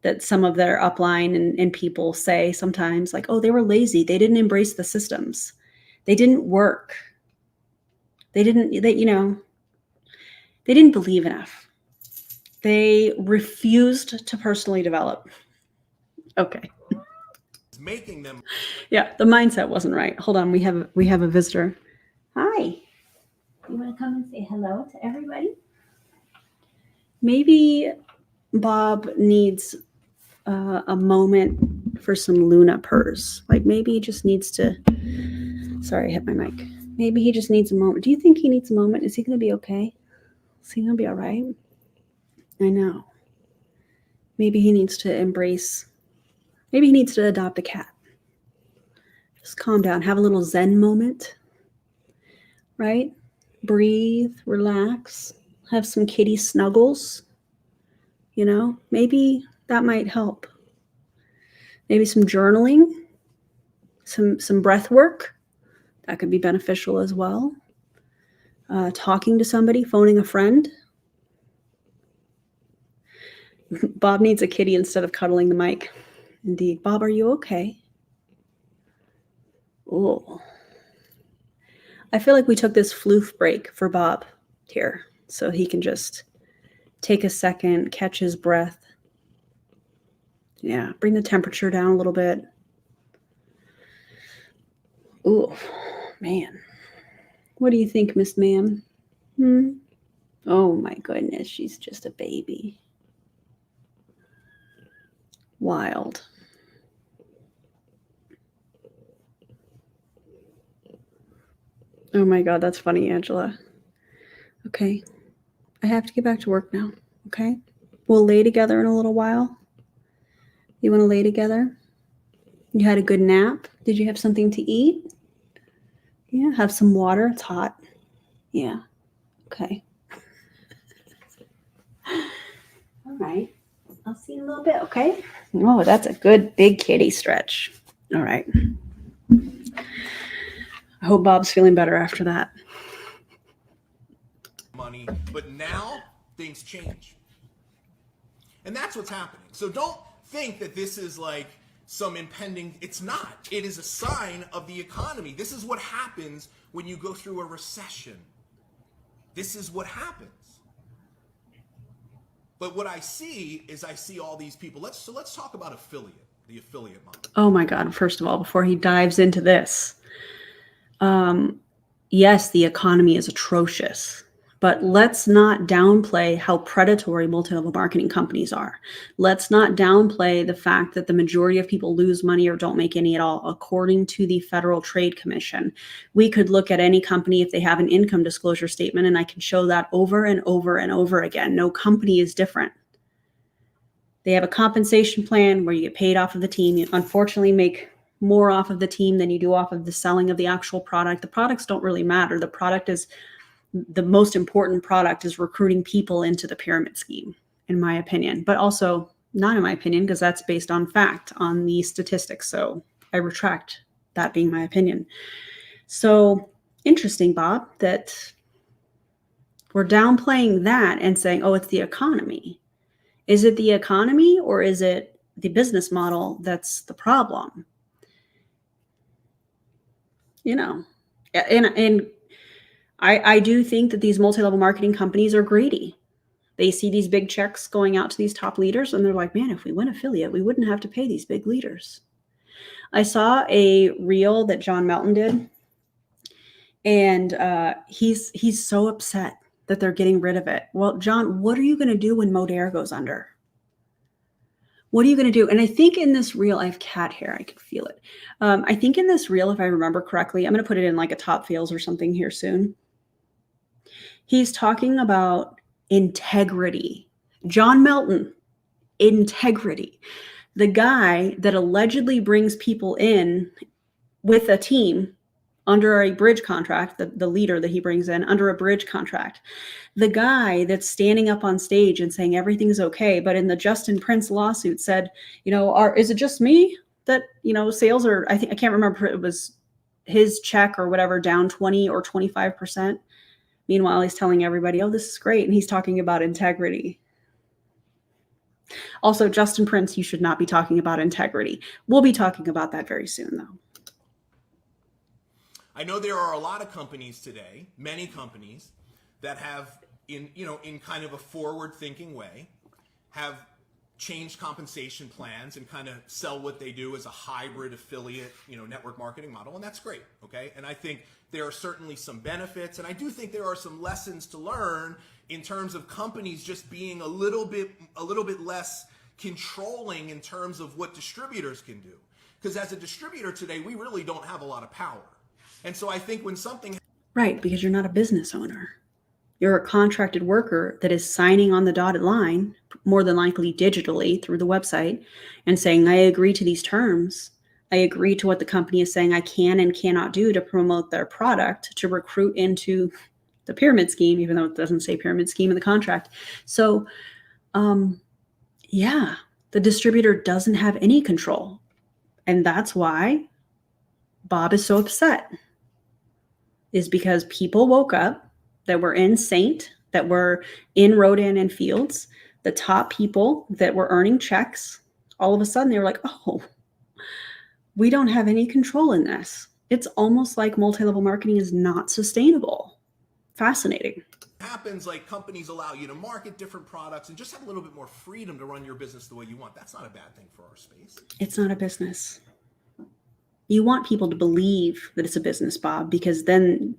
that some of their upline and people say sometimes, like, oh, they were lazy. They didn't embrace the systems. They didn't work. They didn't believe enough. They refused to personally develop. Okay. Making them. Yeah, the mindset wasn't right. Hold on, we have a visitor. Hi. You want to come and say hello to everybody? Maybe Bob needs a moment for some Luna purrs. Like maybe he just needs to. Sorry, I hit my mic. Maybe he just needs a moment. Do you think he needs a moment? Is he going to be okay? See, he'll be all right. I know. Maybe he needs to adopt a cat. Just calm down. Have a little Zen moment, right? Breathe, relax, have some kitty snuggles. Maybe that might help. Maybe some journaling, some breath work. That could be beneficial as well. Talking to somebody, phoning a friend. Bob needs a kitty instead of cuddling the mic. Indeed. Bob, are you okay? Oh. I feel like we took this floof break for Bob here, so he can just take a second, catch his breath. Yeah, bring the temperature down a little bit. Oh, man. What do you think, Miss Ma'am? Oh, my goodness, she's just a baby. Wild. Oh, my God, that's funny, Angela. Okay, I have to get back to work now, okay? We'll lay together in a little while. You want to lay together? You had a good nap? Did you have something to eat? Yeah, have some water. It's hot. Yeah, okay. All right. I'll see you in a little bit, okay? Oh, that's a good big kitty stretch. All right. I hope Bob's feeling better after that. Money, but now things change. And that's what's happening. So don't think that this is like some impending, it's not. It is a sign of the economy. This is what happens when you go through a recession. This is what happens. But what I see is I see all these people. Let's talk about the affiliate model. Oh my God. First of all, before he dives into this, yes, the economy is atrocious, but let's not downplay how predatory multi-level marketing companies are. Let's not downplay the fact that the majority of people lose money or don't make any at all, according to the Federal Trade Commission. We could look at any company if they have an income disclosure statement, and I can show that over and over and over again. No company is different. They have a compensation plan where you get paid off of the team. You unfortunately make more off of the team than you do off of the selling of the actual product. The products don't really matter. The product is the most important product is recruiting people into the pyramid scheme, in my opinion, but also not in my opinion, because that's based on fact, on the statistics. So I retract that being my opinion. So interesting, Bob, that we're downplaying that and saying, oh, it's the economy. Is it the economy or is it the business model that's the problem? And I do think that these multi-level marketing companies are greedy. They see these big checks going out to these top leaders and they're like, man, if we went affiliate, we wouldn't have to pay these big leaders. I saw a reel that John Melton did, and he's so upset that they're getting rid of it. Well, John, what are you going to do when Modere goes under? What are you going to do? And I think in this reel, I have cat hair. I can feel it. I think in this reel, if I remember correctly, I'm going to put it in like a top fails or something here soon. He's talking about integrity. John Melton, integrity. The guy that allegedly brings people in with a team under a bridge contract, the leader that he brings in under a bridge contract. The guy that's standing up on stage and saying everything's okay, but in the Justin Prince lawsuit said, is it just me that, sales are, I can't remember if it was his check or whatever, down 20 or 25%. Meanwhile, he's telling everybody, oh, this is great. And he's talking about integrity. Also, Justin Prince, you should not be talking about integrity. We'll be talking about that very soon, though. I know there are a lot of companies today, many companies, that have, in kind of a forward-thinking way, have changed compensation plans and kind of sell what they do as a hybrid affiliate, network marketing model, and that's great, okay? And I think there are certainly some benefits, and I do think there are some lessons to learn in terms of companies just being a little bit less controlling in terms of what distributors can do. Because as a distributor today, we really don't have a lot of power. And so I think when something... Right, because you're not a business owner. You're a contracted worker that is signing on the dotted line, more than likely digitally through the website, and saying, I agree to these terms. I agree to what the company is saying I can and cannot do to promote their product, to recruit into the pyramid scheme, even though it doesn't say pyramid scheme in the contract. So, yeah, the distributor doesn't have any control. And that's why Bob is so upset, is because people woke up that were in Saint, that were in Rodan and Fields, the top people that were earning checks. All of a sudden, they were like, oh, we don't have any control in this. It's almost like multi-level marketing is not sustainable. Fascinating. Happens like companies allow you to market different products and just have a little bit more freedom to run your business the way you want. That's not a bad thing for our space. It's not a business. You want people to believe that it's a business, Bob, because then,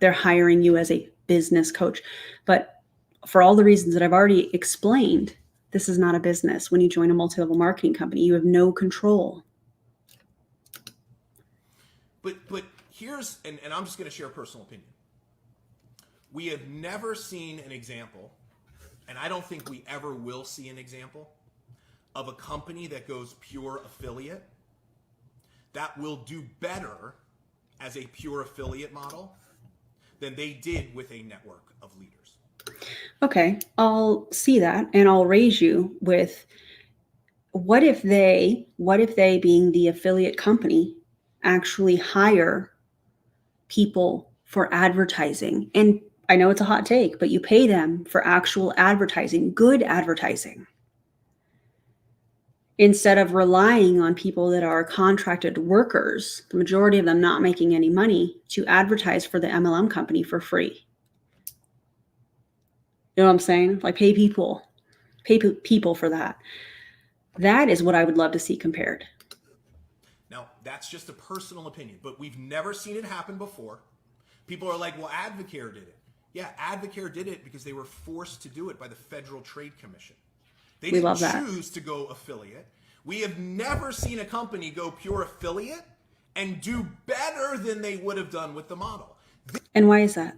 they're hiring you as a business coach. But for all the reasons that I've already explained, this is not a business. When you join a multi-level marketing company, you have no control. But here's, and I'm just going to share a personal opinion. We have never seen an example, and I don't think we ever will see an example, of a company that goes pure affiliate that will do better as a pure affiliate model than they did with a network of leaders. Okay, I'll see that, and I'll raise you with, what if they, being the affiliate company, actually hire people for advertising? And I know it's a hot take, but you pay them for actual advertising, good advertising, instead of relying on people that are contracted workers, the majority of them not making any money, to advertise for the MLM company for free. You know what I'm saying? Like, pay people for that. That is what I would love to see compared. Now, that's just a personal opinion, but we've never seen it happen before. People are like, well, Advocare did it. Yeah, Advocare did it because they were forced to do it by the Federal Trade Commission. They didn't choose to go affiliate. We have never seen a company go pure affiliate and do better than they would have done with the model. And why is that?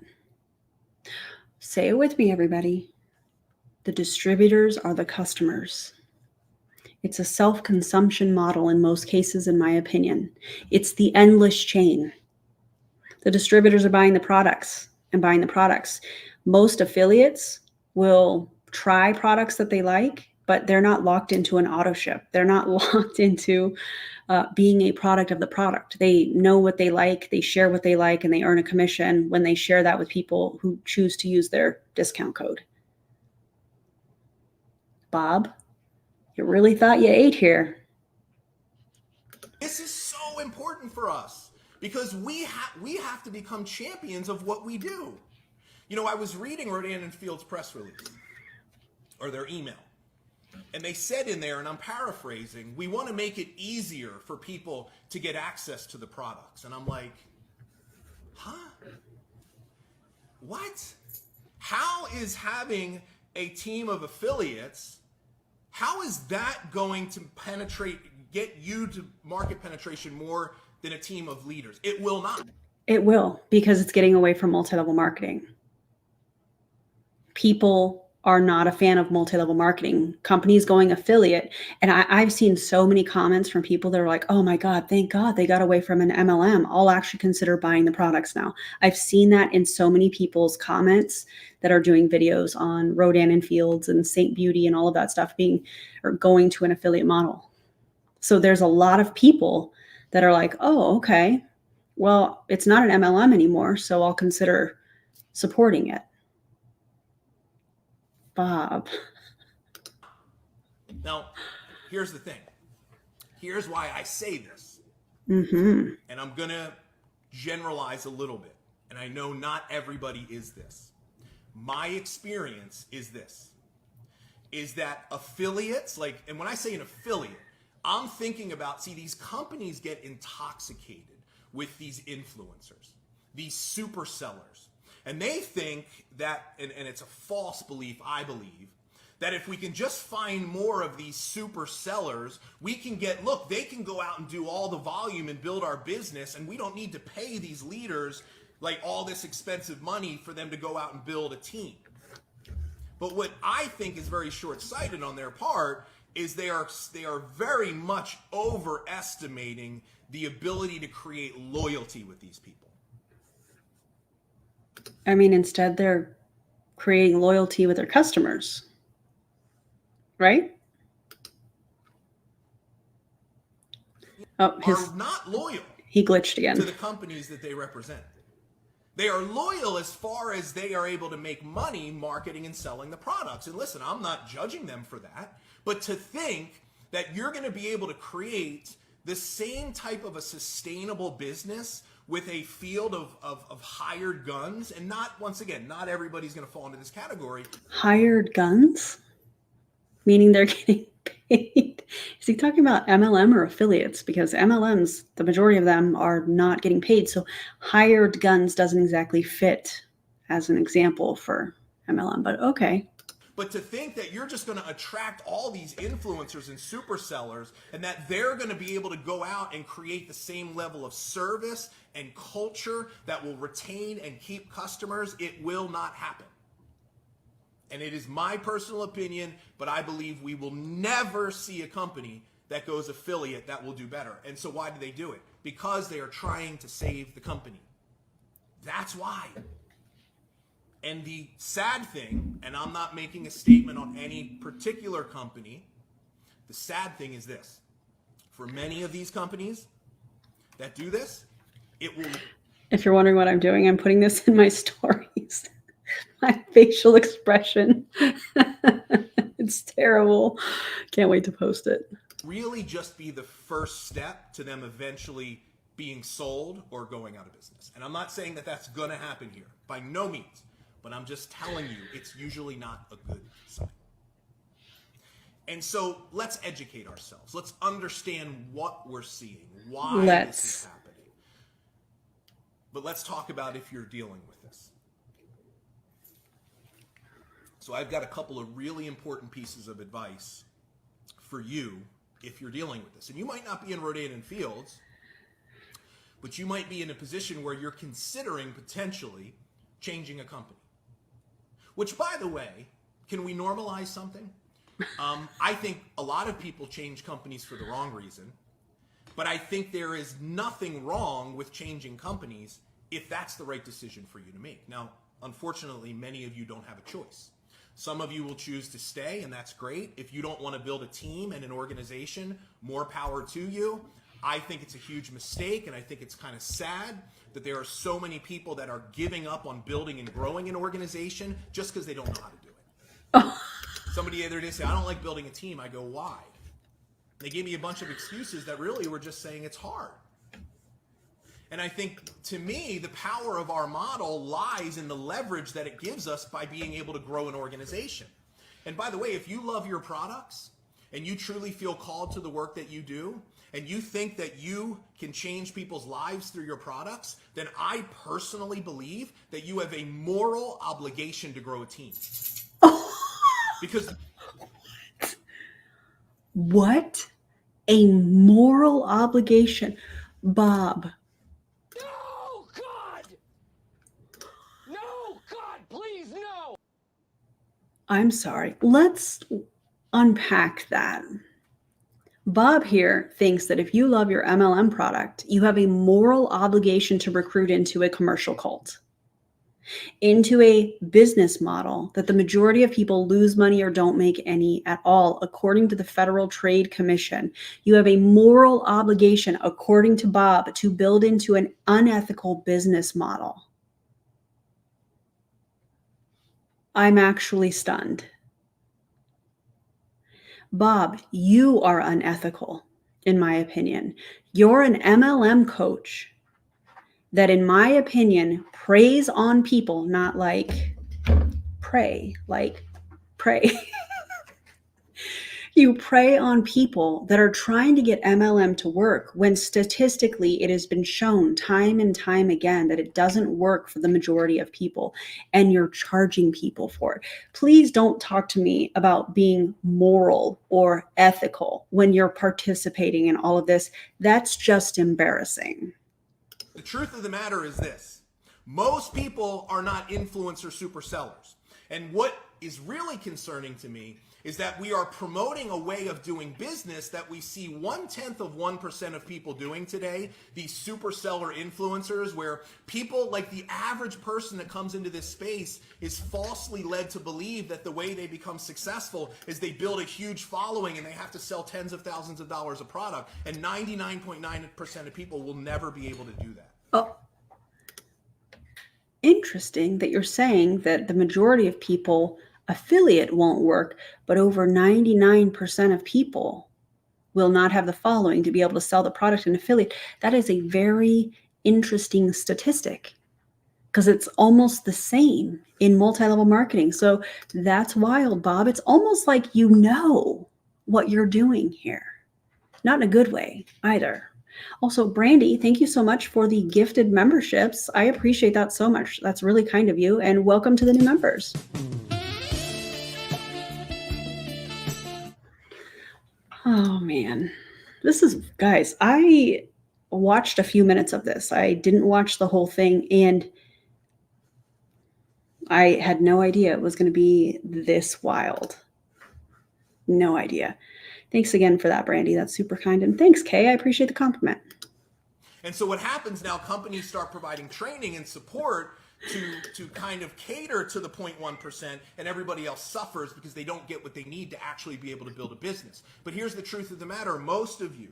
Say it with me, everybody. The distributors are the customers. It's a self-consumption model in most cases, in my opinion. It's the endless chain. The distributors are buying the products and buying the products. Most affiliates will try products that they like, but they're not locked into an auto ship. They're not locked into being a product of the product. They know what they like, they share what they like, and they earn a commission when they share that with people who choose to use their discount code. Bob, you really thought you ate here. This is so important for us because we have to become champions of what we do. I was reading Rodan and Fields' press release, or their email, and they said in there, and I'm paraphrasing, we want to make it easier for people to get access to the products. And I'm like, huh? What? How is having a team of affiliates, how is that going to get you to market penetration more than a team of leaders? It will not. It will, because it's getting away from multi-level marketing. People are not a fan of multi-level marketing. Companies going affiliate. And I've seen so many comments from people that are like, oh my God, thank God they got away from an MLM. I'll actually consider buying the products now. I've seen that in so many people's comments that are doing videos on Rodan and Fields and Saint Beauty and all of that stuff going to an affiliate model. So there's a lot of people that are like, oh, okay, well, it's not an MLM anymore, so I'll consider supporting it. Bob. Now, here's the thing. Here's why I say this. Mm-hmm. And I'm going to generalize a little bit. And I know not everybody is this. My experience is this. Is that affiliates, and when I say an affiliate, I'm thinking about, these companies get intoxicated with these influencers, these super sellers. And they think that, and it's a false belief, I believe, that if we can just find more of these super sellers, we can they can go out and do all the volume and build our business, and we don't need to pay these leaders like all this expensive money for them to go out and build a team. But what I think is very short-sighted on their part is they are very much overestimating the ability to create loyalty with these people. I mean, instead they're creating loyalty with their customers, right? Oh, Are not loyal he glitched again. to the companies that they represent. They are loyal as far as they are able to make money marketing and selling the products. And listen, I'm not judging them for that, but to think that you're going to be able to create the same type of a sustainable business with a field of hired guns, and not, once again, not everybody's going to fall into this category. Hired guns? Meaning they're getting paid? Is he talking about MLM or affiliates? Because MLMs, the majority of them are not getting paid. So hired guns doesn't exactly fit as an example for MLM, but okay. But to think that you're just going to attract all these influencers and super sellers and that they're going to be able to go out and create the same level of service and culture that will retain and keep customers, it will not happen. And it is my personal opinion, but I believe we will never see a company that goes affiliate that will do better. And so why do they do it? Because they are trying to save the company. That's why. And the sad thing, and I'm not making a statement on any particular company, the sad thing is this. For many of these companies that do this, it will... If you're wondering what I'm doing, I'm putting this in my stories. My facial expression. It's terrible. Can't wait to post it. Really just be the first step to them eventually being sold or going out of business. And I'm not saying that that's going to happen here. By no means. But I'm just telling you, it's usually not a good sign. And so let's educate ourselves. Let's understand what we're seeing, why this is happening. But let's talk about if you're dealing with this. So I've got a couple of really important pieces of advice for you if you're dealing with this. And you might not be in Rodan and Fields, but you might be in a position where you're considering potentially changing a company. Which, by the way, can we normalize something? I think a lot of people change companies for the wrong reason, but I think there is nothing wrong with changing companies if that's the right decision for you to make. Now, unfortunately, many of you don't have a choice. Some of you will choose to stay, and that's great. If you don't want to build a team and an organization, more power to you. I think it's a huge mistake, and I think it's kind of sad that there are so many people that are giving up on building and growing an organization just because they don't know how to do it. Somebody the other day said, I don't like building a team. I go, why? They gave me a bunch of excuses that really were just saying it's hard. And I think, to me, the power of our model lies in the leverage that it gives us by being able to grow an organization. And by the way, if you love your products and you truly feel called to the work that you do, and you think that you can change people's lives through your products, then I personally believe that you have a moral obligation to grow a team. Because... What? A moral obligation? Bob. No, God! No, God, please, no! I'm sorry. Let's unpack that. Bob here thinks that if you love your MLM product, you have a moral obligation to recruit into a commercial cult, into a business model that the majority of people lose money or don't make any at all, according to the Federal Trade Commission. You have a moral obligation, according to Bob, to build into an unethical business model. I'm actually stunned. Bob, you are unethical, in my opinion. You're an MLM coach that, in my opinion, preys on people, not like prey, like pray. You prey on people that are trying to get MLM to work when statistically it has been shown time and time again that it doesn't work for the majority of people, and you're charging people for it. Please don't talk to me about being moral or ethical when you're participating in all of this. That's just embarrassing. The truth of the matter is this. Most people are not influencer super sellers. And what is really concerning to me is that we are promoting a way of doing business that we see 0.1% of people doing today, these super seller influencers, where people, like the average person that comes into this space, is falsely led to believe that the way they become successful is they build a huge following and they have to sell tens of thousands of dollars of product. And 99.9% of people will never be able to do that. Oh, interesting that you're saying that the majority of people, affiliate won't work, but over 99% of people will not have the following to be able to sell the product in affiliate. That is a very interesting statistic because it's almost the same in multi-level marketing. So that's wild, Bob. It's almost like you know what you're doing here. Not in a good way either. Also, Brandy, thank you so much for the gifted memberships. I appreciate that so much. That's really kind of you. And welcome to the new members. Oh, man. This is, guys, I watched a few minutes of this. I didn't watch the whole thing, and I had no idea it was going to be this wild. No idea. Thanks again for that, Brandy. That's super kind. And thanks, Kay. I appreciate the compliment. And so what happens now, companies start providing training and support to kind of cater to the 0.1%, and everybody else suffers because they don't get what they need to actually be able to build a business. But here's the truth of the matter. Most of you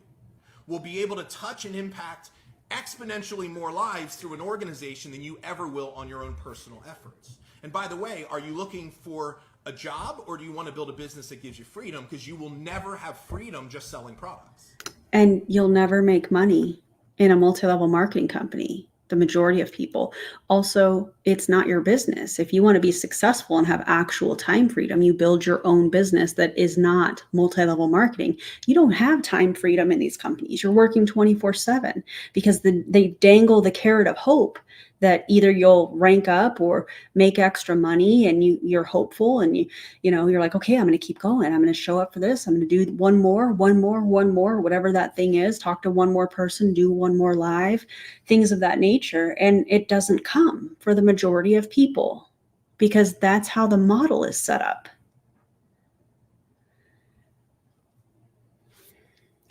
will be able to touch and impact exponentially more lives through an organization than you ever will on your own personal efforts. And by the way, are you looking for a job, or do you want to build a business that gives you freedom? Because you will never have freedom just selling products. And you'll never make money in a multi-level marketing company, the majority of people. Also, it's not your business. If you want to be successful and have actual time freedom, you build your own business that is not multi-level marketing. You don't have time freedom in these companies. You're working 24/7 because they dangle the carrot of hope that either you'll rank up or make extra money, and you're hopeful, and you're like, okay, I'm going to keep going. I'm going to show up for this. I'm going to do one more, whatever that thing is, talk to one more person, do one more live, things of that nature. And it doesn't come for the majority of people because that's how the model is set up.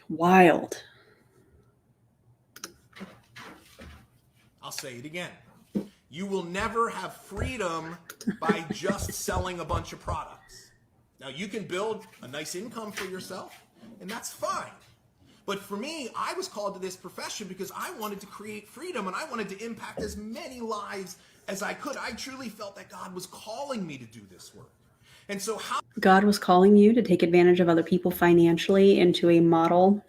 Wild. I'll say it again. You will never have freedom by just selling a bunch of products. Now, you can build a nice income for yourself, and that's fine. But for me, I was called to this profession because I wanted to create freedom, and I wanted to impact as many lives as I could. I truly felt that God was calling me to do this work. And so how God was calling you to take advantage of other people financially into a model,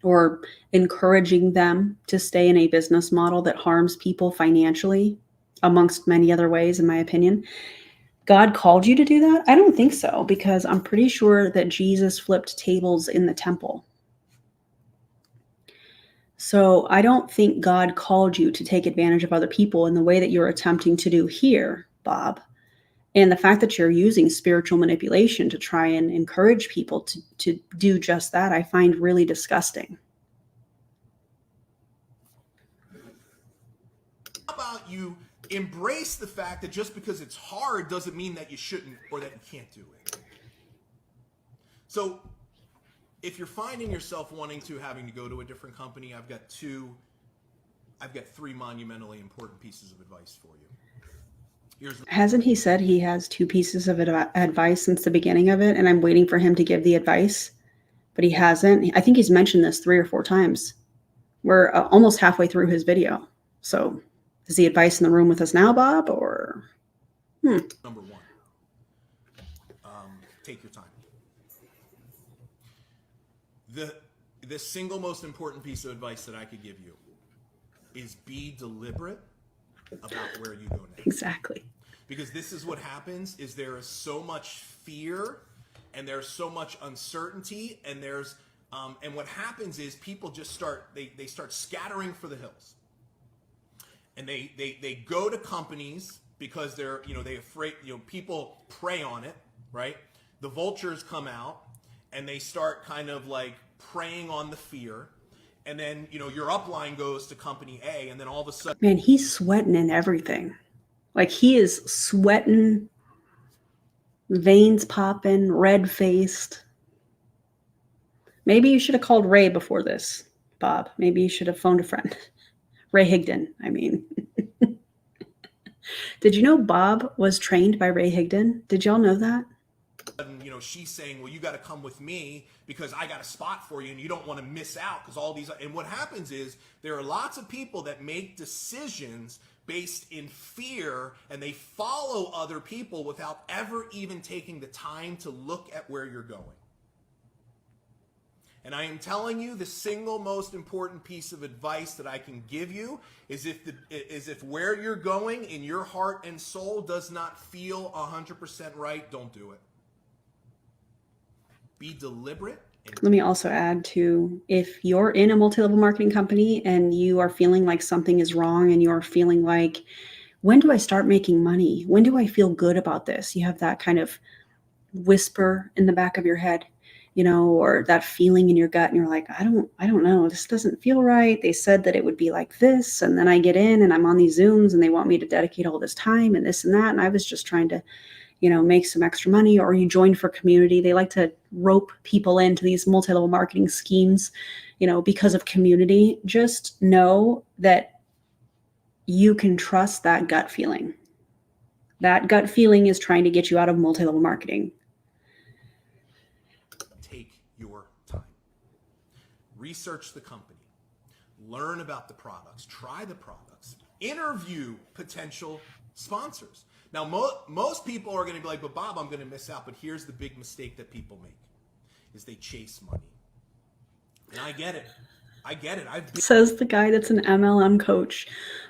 or encouraging them to stay in a business model that harms people financially, amongst many other ways, in my opinion. God called you to do that? I don't think so, because I'm pretty sure that Jesus flipped tables in the temple. So I don't think God called you to take advantage of other people in the way that you're attempting to do here, Bob. And the fact that you're using spiritual manipulation to try and encourage people to do just that, I find really disgusting. How about you embrace the fact that just because it's hard doesn't mean that you shouldn't or that you can't do it. So if you're finding yourself wanting to, having to go to a different company, I've got three monumentally important pieces of advice for you. Hasn't he said he has 2 pieces of advice since the beginning of it, and I'm waiting for him to give the advice, but he hasn't? I think he's mentioned this 3 or 4 times. We're almost halfway through his video. So is the advice in the room with us now, Bob, or? Number 1, take your time. The single most important piece of advice that I could give you is be deliberate about where you go next. Exactly. Because this is what happens, is there is so much fear and there's so much uncertainty, and and what happens is people just start scattering for the hills. And they go to companies because they're afraid, people prey on it, right? The vultures come out and they start kind of like preying on the fear, and then, you know, your upline goes to company A, and then all of a sudden, Man, he's sweating and everything. Like he is sweating, veins popping, red-faced. Maybe you should have called Ray before this, Bob. Maybe you should have phoned a friend. Ray Higdon, I mean. Did you know Bob was trained by Ray Higdon? Did y'all know that? you know, she's saying, well, you got to come with me because I got a spot for you and you don't want to miss out because all these, and what happens is there are lots of people that make decisions based in fear, and they follow other people without ever even taking the time to look at where you're going. And I am telling you, the single most important piece of advice that I can give you is if where you're going in your heart and soul does not feel 100% right, don't do it. Be deliberate. Let me also add to, if you're in a multi-level marketing company and you are feeling like something is wrong and you're feeling like, when do I start making money? When do I feel good about this? You have that kind of whisper in the back of your head, you know, or that feeling in your gut, and you're like, I don't know, this doesn't feel right. They said that it would be like this, and then I get in and I'm on these Zooms and they want me to dedicate all this time and this and that, and I was just trying to, you know, make some extra money. Or you join for community. They like to rope people into these multi-level marketing schemes, you know, because of community. Just know that you can trust that gut feeling. That gut feeling is trying to get you out of multi-level marketing. Take your time. Research the company. Learn about the products. Try the products. Interview potential sponsors. Now, most people are going to be like, but Bob, I'm going to miss out. But here's the big mistake that people make, is they chase money. And I get it. Says the guy that's an MLM coach.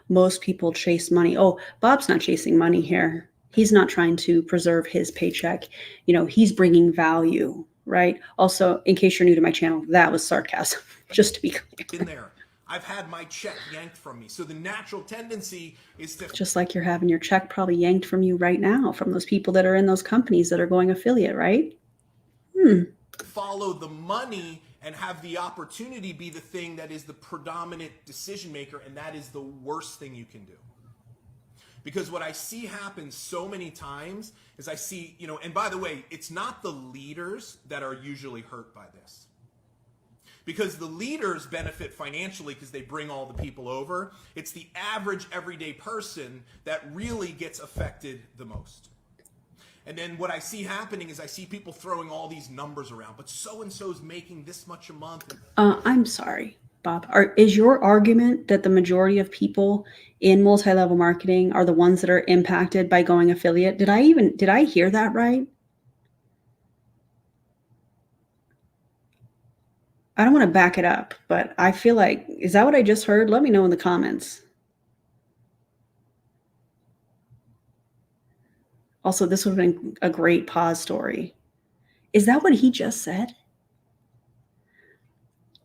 Most people chase money. Oh, Bob's not chasing money here. He's not trying to preserve his paycheck. You know, he's bringing value, right? Also, in case you're new to my channel, that was sarcasm, just to be clear. In there. I've had my check yanked from me. So the natural tendency is to... Just like you're having your check probably yanked from you right now from those people that are in those companies that are going affiliate, right? Follow the money and have the opportunity be the thing that is the predominant decision maker, and that is the worst thing you can do. Because what I see happen so many times is I see, you know, and by the way, it's not the leaders that are usually hurt by this. Because the leaders benefit financially because they bring all the people over. It's the average everyday person that really gets affected the most. And then what I see happening is I see people throwing all these numbers around, but so-and-so's making this much a month. I'm sorry, Bob. Is your argument that the majority of people in multi-level marketing are the ones that are impacted by going affiliate? Did I hear that right? I don't want to back it up, but I feel like, is that what I just heard? Let me know in the comments. Also, this would have been a great pause story. Is that what he just said?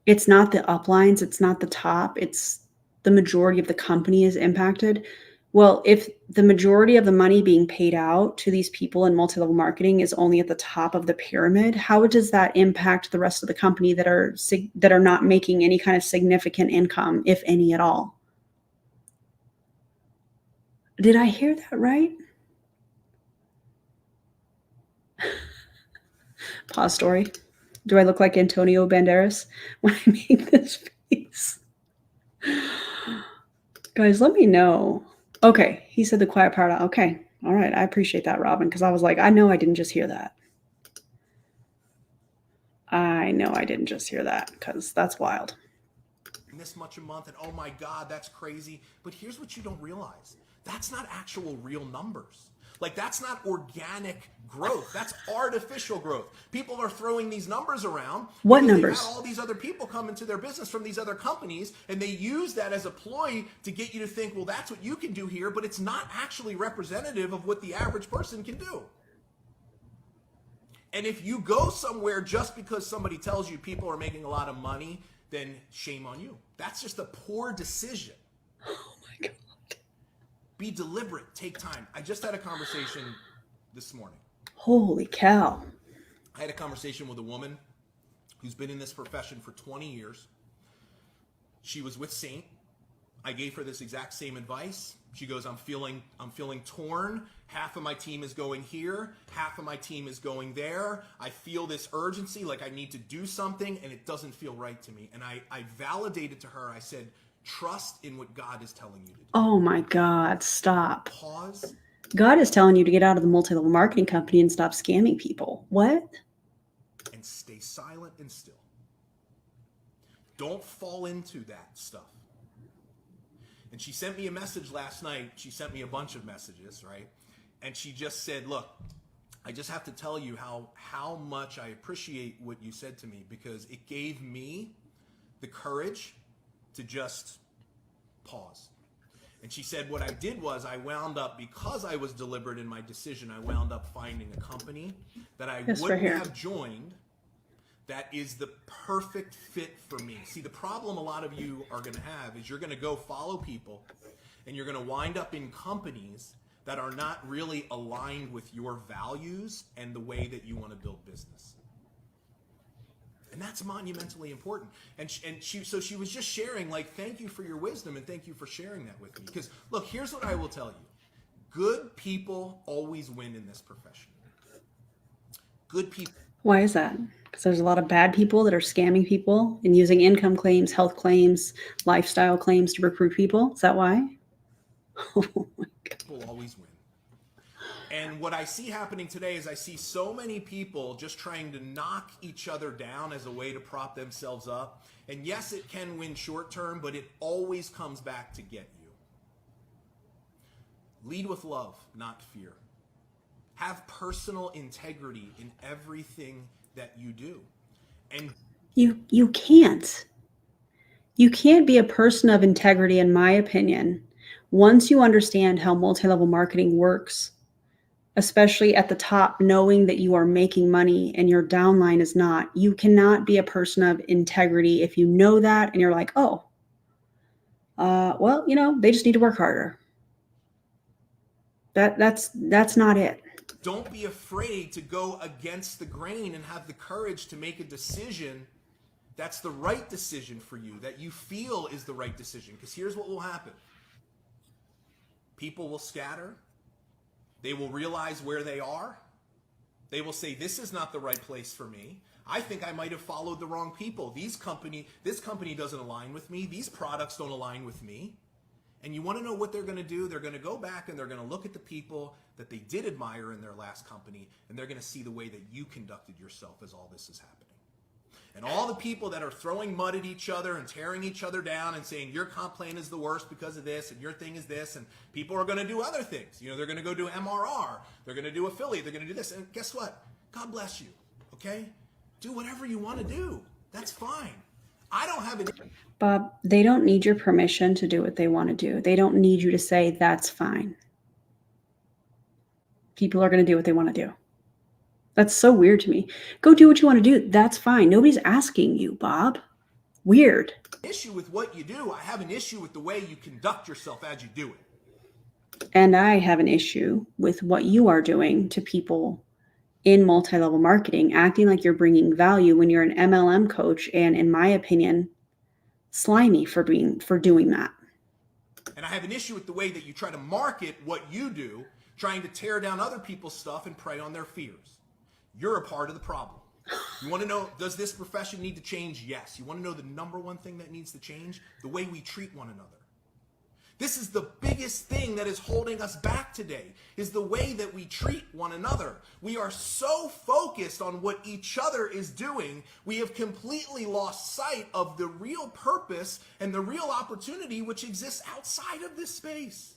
It's not the uplines, it's not the top, it's the majority of the company is impacted. Well, if the majority of the money being paid out to these people in multi-level marketing is only at the top of the pyramid, how does that impact the rest of the company that are not making any kind of significant income, if any at all? Did I hear that right? Pause story. Do I look like Antonio Banderas when I make this face? Guys, let me know. Okay, he said the quiet part. Okay, all right. I appreciate that, Robin, because I was like, I know I didn't just hear that. I know I didn't just hear that, because that's wild. This much a month, and oh my God, that's crazy. But here's what you don't realize. That's not actual real numbers. Like, that's not organic growth. That's artificial growth. People are throwing these numbers around. What because numbers? They've had all these other people come into their business from these other companies, and they use that as a ploy to get you to think, well, that's what you can do here, but it's not actually representative of what the average person can do. And if you go somewhere just because somebody tells you people are making a lot of money, then shame on you. That's just a poor decision. Oh my God. Be deliberate. Take time. I just had a conversation this morning. Holy cow. I had a conversation with a woman who's been in this profession for 20 years. She was with Saint. I gave her this exact same advice. She goes, I'm feeling torn. Half of my team is going here. Half of my team is going there. I feel this urgency, like I need to do something, and it doesn't feel right to me. And I validated to her. I said, trust in what God is telling you to do. Oh my God, stop. Pause. God is telling you to get out of the multi-level marketing company and stop scamming people. What? And stay silent and still. Don't fall into that stuff. And she sent me a message last night. She sent me a bunch of messages, right? And she just said, look, I just have to tell you how much I appreciate what you said to me, because it gave me the courage to just pause. And she said, what I did was I wound up, because I was deliberate in my decision, I wound up finding a company that I wouldn't have joined that is the perfect fit for me. See, the problem a lot of you are going to have is you're going to go follow people and you're going to wind up in companies that are not really aligned with your values and the way that you want to build business. And that's monumentally important. And she was just sharing, like, thank you for your wisdom and thank you for sharing that with me. Because, look, here's what I will tell you. Good people always win in this profession. Good people. Why is that? Because there's a lot of bad people that are scamming people and using income claims, health claims, lifestyle claims to recruit people. Is that why? Oh my God. People always win. And what I see happening today is I see so many people just trying to knock each other down as a way to prop themselves up. And yes, it can win short term, but it always comes back to get you. Lead with love, not fear. Have personal integrity in everything that you do. And you can't. You can't be a person of integrity, in my opinion, once you understand how multi-level marketing works, especially at the top, knowing that you are making money and your downline is not. You cannot be a person of integrity if you know that and you're like, oh, well, they just need to work harder. That's not it. don't be afraid to go against the grain and have the courage to make a decision that's the right decision for you, that you feel is the right decision. Because here's what will happen. People will scatter. They will realize where they are. They will say, this is not the right place for me. I think I might have followed the wrong people. This company doesn't align with me. These products don't align with me. And you want to know what they're going to do? They're going to go back and they're going to look at the people that they did admire in their last company, and they're going to see the way that you conducted yourself as all this is happening. And all the people that are throwing mud at each other and tearing each other down and saying your comp plan is the worst because of this and your thing is this, and people are going to do other things. You know, they're going to go do MRR. They're going to do affiliate. They're going to do this. And guess what? God bless you. Okay? Do whatever you want to do. That's fine. I don't have an... Bob, they don't need your permission to do what they want to do. They don't need you to say that's fine. People are going to do what they want to do. That's so weird to me. Go do what you want to do. That's fine. Nobody's asking you, Bob. Weird. Issue with what you do. I have an issue with the way you conduct yourself as you do it. And I have an issue with what you are doing to people in multi-level marketing, acting like you're bringing value when you're an MLM coach, and in my opinion, slimy for doing that. And I have an issue with the way that you try to market what you do, trying to tear down other people's stuff and prey on their fears. You're a part of the problem. You want to know, does this profession need to change? Yes. You want to know the number one thing that needs to change? The way we treat one another. This is the biggest thing that is holding us back today, is the way that we treat one another. We are so focused on what each other is doing, we have completely lost sight of the real purpose and the real opportunity which exists outside of this space.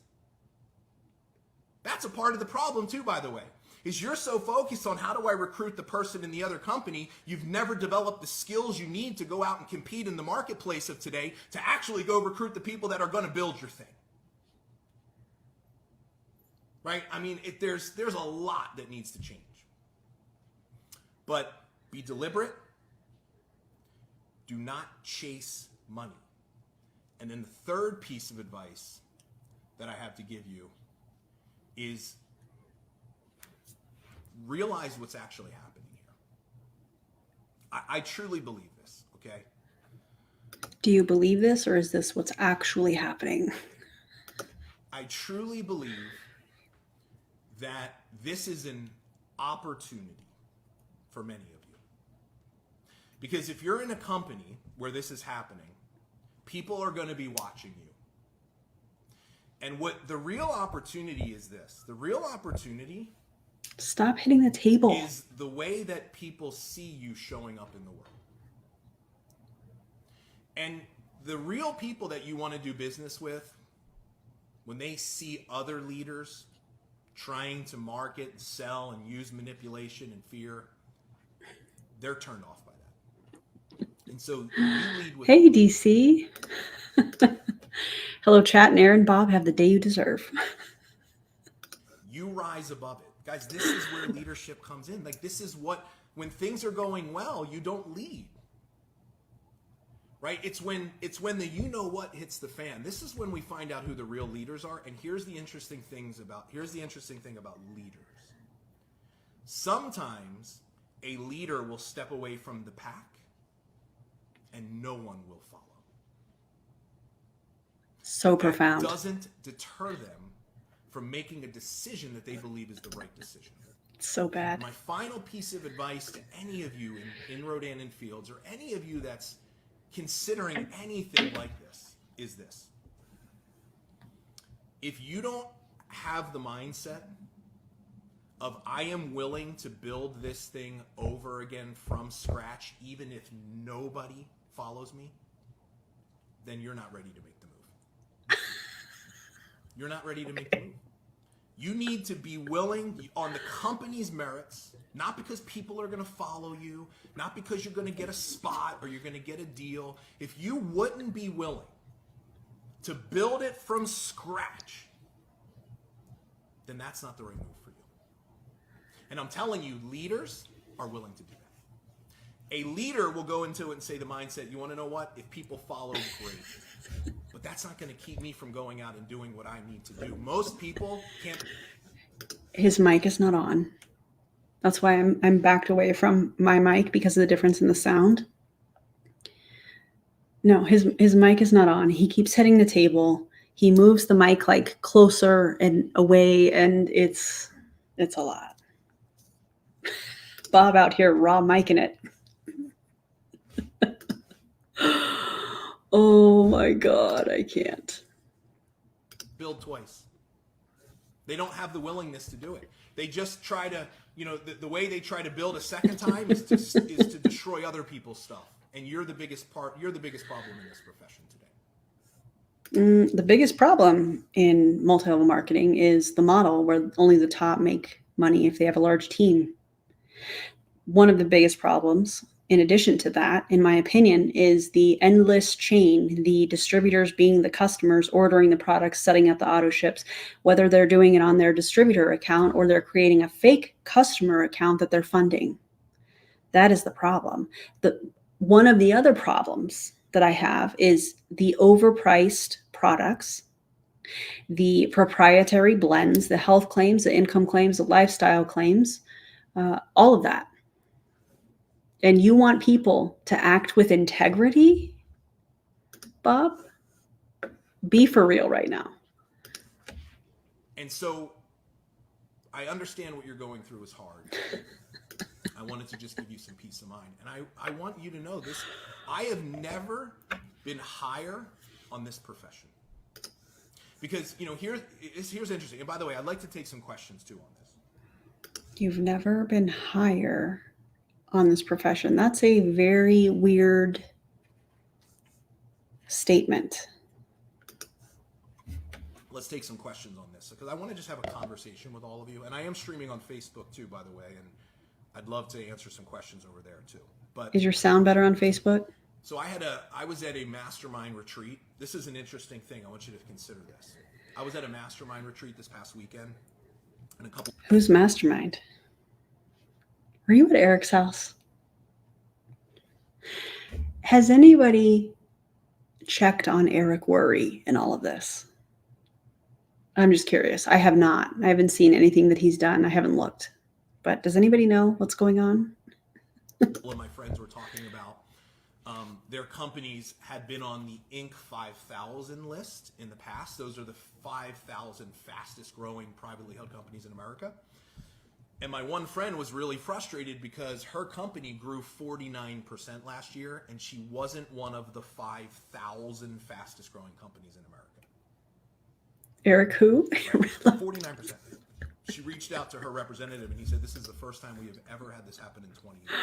That's a part of the problem too, by the way, is you're so focused on how do I recruit the person in the other company, you've never developed the skills you need to go out and compete in the marketplace of today to actually go recruit the people that are going to build your thing. Right? I mean, there's a lot that needs to change. But be deliberate. Do not chase money. And then the third piece of advice that I have to give you is realize what's actually happening here. I truly believe this, okay? Do you believe this, or is this what's actually happening? I truly believe that this is an opportunity for many of you. Because if you're in a company where this is happening, people are going to be watching you. And what the real opportunity is this. The real opportunity Stop hitting the table. is the way that people see you showing up in the world. And the real people that you want to do business with, when they see other leaders trying to market, sell, and use manipulation and fear, they're turned off by that. And so you lead with... Hey, DC. Hello, chat, and Erin, Bob have the day you deserve. You rise above it. Guys, this is where leadership comes in. Like, this is what, when things are going well, you don't lead. Right? It's when the you-know-what hits the fan. This is when we find out who the real leaders are. And here's the interesting thing about leaders. Sometimes a leader will step away from the pack and no one will follow. So profound. That doesn't deter them from making a decision that they believe is the right decision. So bad. My final piece of advice to any of you in Rodan and Fields, or any of you that's considering anything like this, is this. If you don't have the mindset of I am willing to build this thing over again from scratch, even if nobody follows me, then you're not ready to make the move. You're not ready to make the move. You need to be willing on the company's merits, not because people are going to follow you, not because you're going to get a spot or you're going to get a deal. If you wouldn't be willing to build it from scratch, then that's not the right move for you. And I'm telling you, leaders are willing to do that. A leader will go into it and say the mindset, you want to know what? If people follow, great. But that's not going to keep me from going out and doing what I need to do. Most people can't. His mic is not on. That's why I'm backed away from my mic, because of the difference in the sound. No, his mic is not on. He keeps hitting the table. He moves the mic like closer and away, and it's a lot. Bob out here raw micing it. Oh my God, I can't. Build twice. They don't have the willingness to do it. They just try to, the way they try to build a second time is to destroy other people's stuff. And you're the biggest problem in this profession today. The biggest problem in multi-level marketing is the model where only the top make money if they have a large team. One of the biggest problems, in addition to that, in my opinion, is the endless chain, the distributors being the customers, ordering the products, setting up the auto ships, whether they're doing it on their distributor account or they're creating a fake customer account that they're funding. That is the problem. One of the other problems that I have is the overpriced products, the proprietary blends, the health claims, the income claims, the lifestyle claims, all of that. And you want people to act with integrity, Bob? Be for real right now. And so I understand what you're going through is hard. I wanted to just give you some peace of mind. And I want you to know this. I have never been higher on this profession. Because, here's interesting. And by the way, I'd like to take some questions too on this. You've never been higher on this profession. That's a very weird statement. Let's take some questions on this, because I want to just have a conversation with all of you. And I am streaming on Facebook too, by the way, and I'd love to answer some questions over there too. But is your sound better on Facebook? So I was at a mastermind retreat. This is an interesting thing. I want you to consider this. I was at a mastermind retreat this past weekend, and Who's mastermind? Were you at Eric's house? Has anybody checked on Eric Worre in all of this? I'm just curious. I have not. I haven't seen anything that he's done. I haven't looked. But does anybody know what's going on? One of my friends were talking about Their companies had been on the Inc. 5000 list in the past. Those are the 5,000 fastest growing privately held companies in America. And my one friend was really frustrated because her company grew 49% last year, and she wasn't one of the 5,000 fastest growing companies in America. Eric who? Right? 49%. She reached out to her representative and he said, this is the first time we have ever had this happen in 20 years.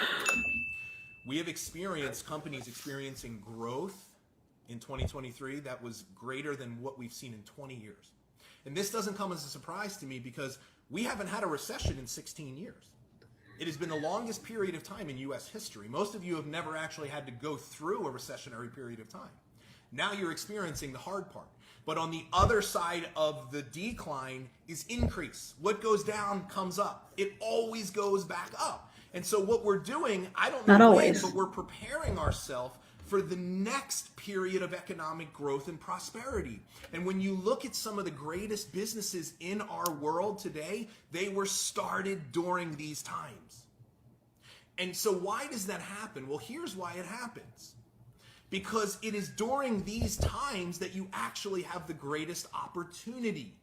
We have experienced companies experiencing growth in 2023 that was greater than what we've seen in 20 years. And this doesn't come as a surprise to me because we haven't had a recession in 16 years. It has been the longest period of time in U.S. history. Most of you have never actually had to go through a recessionary period of time. Now you're experiencing the hard part. But on the other side of the decline is increase. What goes down comes up. It always goes back up. And so what we're doing, I don't know when, but we're preparing ourselves for the next period of economic growth and prosperity. And when you look at some of the greatest businesses in our world today, they were started during these times. And so why does that happen? Well, here's why it happens. Because it is during these times that you actually have the greatest opportunity.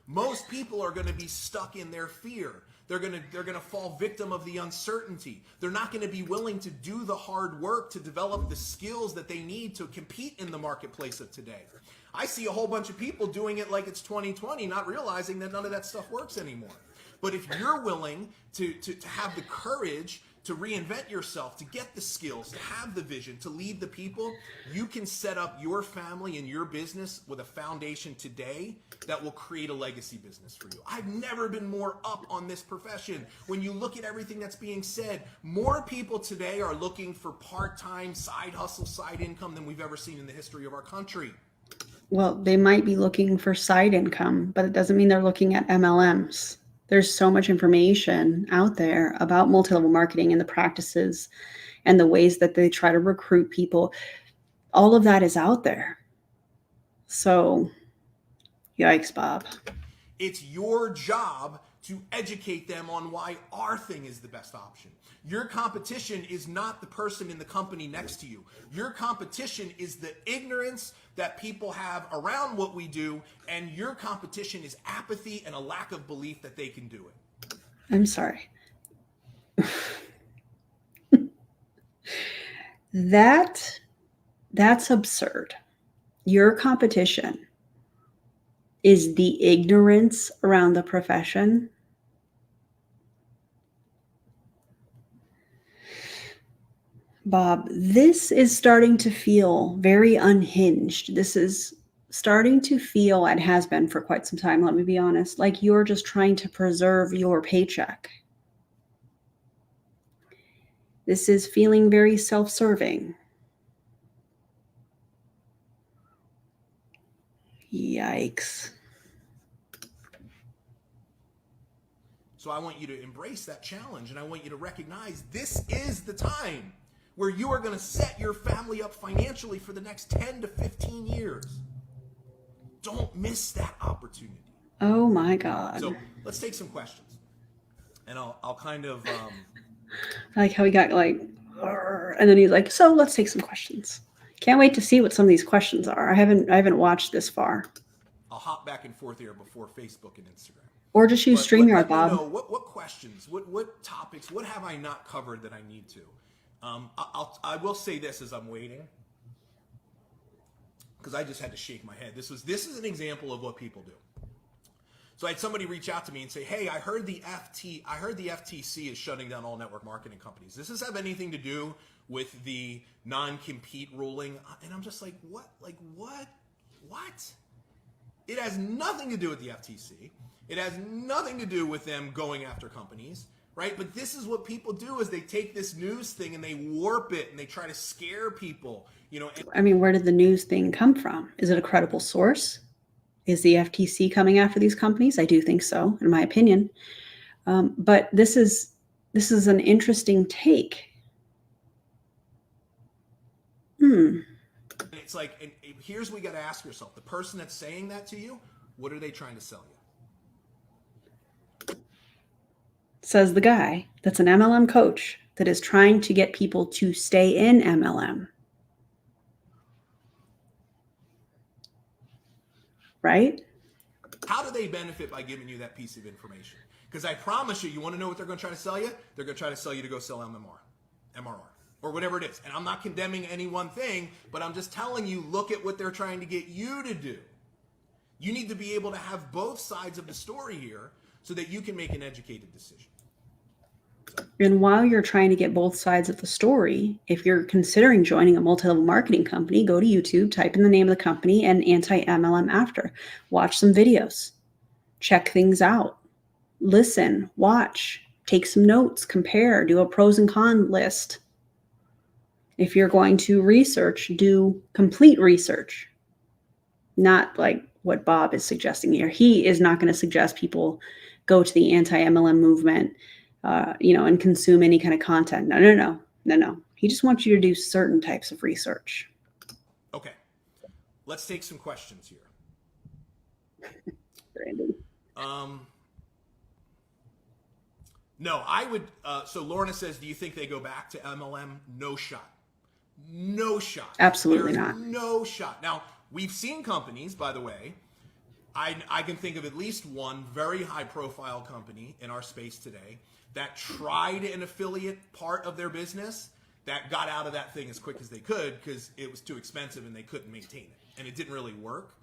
Most people are going to be stuck in their fear. They're going to fall victim of the uncertainty. They're not going to be willing to do the hard work to develop the skills that they need to compete in the marketplace of today. I see a whole bunch of people doing it like it's 2020, not realizing that none of that stuff works anymore. But if you're willing to have the courage to reinvent yourself, to get the skills, to have the vision, to lead the people, you can set up your family and your business with a foundation today that will create a legacy business for you. I've never been more up on this profession. When you look at everything that's being said, more people today are looking for part-time, side hustle, side income than we've ever seen in the history of our country. Well, they might be looking for side income, but it doesn't mean they're looking at MLMs. There's so much information out there about multi-level marketing and the practices and the ways that they try to recruit people. All of that is out there. So, yikes, Bob. It's your job to educate them on why our thing is the best option. Your competition is not the person in the company next to you. Your competition is the ignorance that people have around what we do, and your competition is apathy and a lack of belief that they can do it. I'm sorry. That's absurd. Your competition is the ignorance around the profession. Bob, this is starting to feel very unhinged. This is starting to feel, and has been for quite some time, let me be honest, like you're just trying to preserve your paycheck. This is feeling very self-serving. Yikes. So I want you to embrace that challenge, and I want you to recognize this is the time where you are going to set your family up financially for the next 10 to 15 years. Don't miss that opportunity. Oh my God. So let's take some questions. And I'll kind of... I like how he got like, and then he's like, so let's take some questions. Can't wait to see what some of these questions are. I haven't watched this far. I'll hop back and forth here before Facebook and Instagram. Or just use StreamYard, Bob. Let me know what questions, what topics, what have I not covered that I need to? I will say this as I'm waiting, because I just had to shake my head. This is an example of what people do. So I had somebody reach out to me and say, "Hey, I heard the FTC is shutting down all network marketing companies. Does this have anything to do with the non-compete ruling?" And I'm just like, "What? Like what? What?" It has nothing to do with the FTC. It has nothing to do with them going after companies, right? But this is what people do: is they take this news thing and they warp it and they try to scare people. You know. I mean, where did the news thing come from? Is it a credible source? Is the FTC coming after these companies? I do think so, in my opinion. But this is an interesting take. It's like, and here's what you got to ask yourself: the person that's saying that to you, what are they trying to sell you? Says the guy that's an MLM coach that is trying to get people to stay in MLM. right? How do they benefit by giving you that piece of information? Because I promise you, you want to know what they're going to try to sell you? They're going to try to sell you to go sell MRR, or whatever it is. And I'm not condemning any one thing, but I'm just telling you, look at what they're trying to get you to do. You need to be able to have both sides of the story here so that you can make an educated decision. And while you're trying to get both sides of the story, if you're considering joining a multi-level marketing company, go to YouTube, type in the name of the company and anti-MLM after. Watch some videos. Check things out. Listen, watch, take some notes, compare, do a pros and cons list. If you're going to research, do complete research. Not like what Bob is suggesting here. He is not going to suggest people go to the anti-MLM movement, and consume any kind of content. No. He just wants you to do certain types of research. Okay. Let's take some questions here. Brandon. No, I would. So Lorna says, do you think they go back to MLM? No shot. No shot. Absolutely There's not. No shot. Now, we've seen companies, by the way, I can think of at least one very high profile company in our space today that tried an affiliate part of their business that got out of that thing as quick as they could because it was too expensive and they couldn't maintain it. And it didn't really work.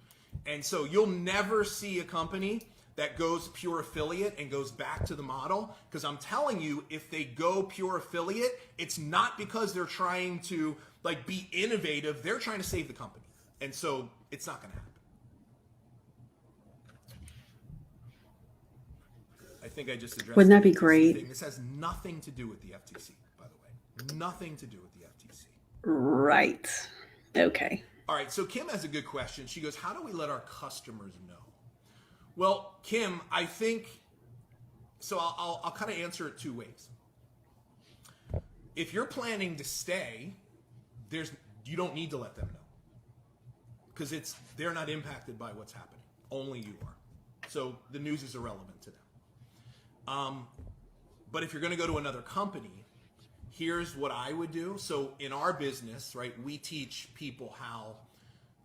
And so you'll never see a company that goes pure affiliate and goes back to the model, because I'm telling you, if they go pure affiliate, it's not because they're trying to be innovative. They're trying to save the company. And so it's not going to happen. I think I just addressed. Wouldn't that be the FTC great? thing. This has nothing to do with the FTC, by the way. Nothing to do with the FTC. Right. Okay. All right, so Kim has a good question. She goes, how do we let our customers know? Well, Kim, I think, so I'll kind of answer it two ways. If you're planning to stay, you don't need to let them know. Because they're not impacted by what's happening. Only you are. So the news is irrelevant to them. But if you're going to go to another company, here's what I would do. So in our business, right, we teach people how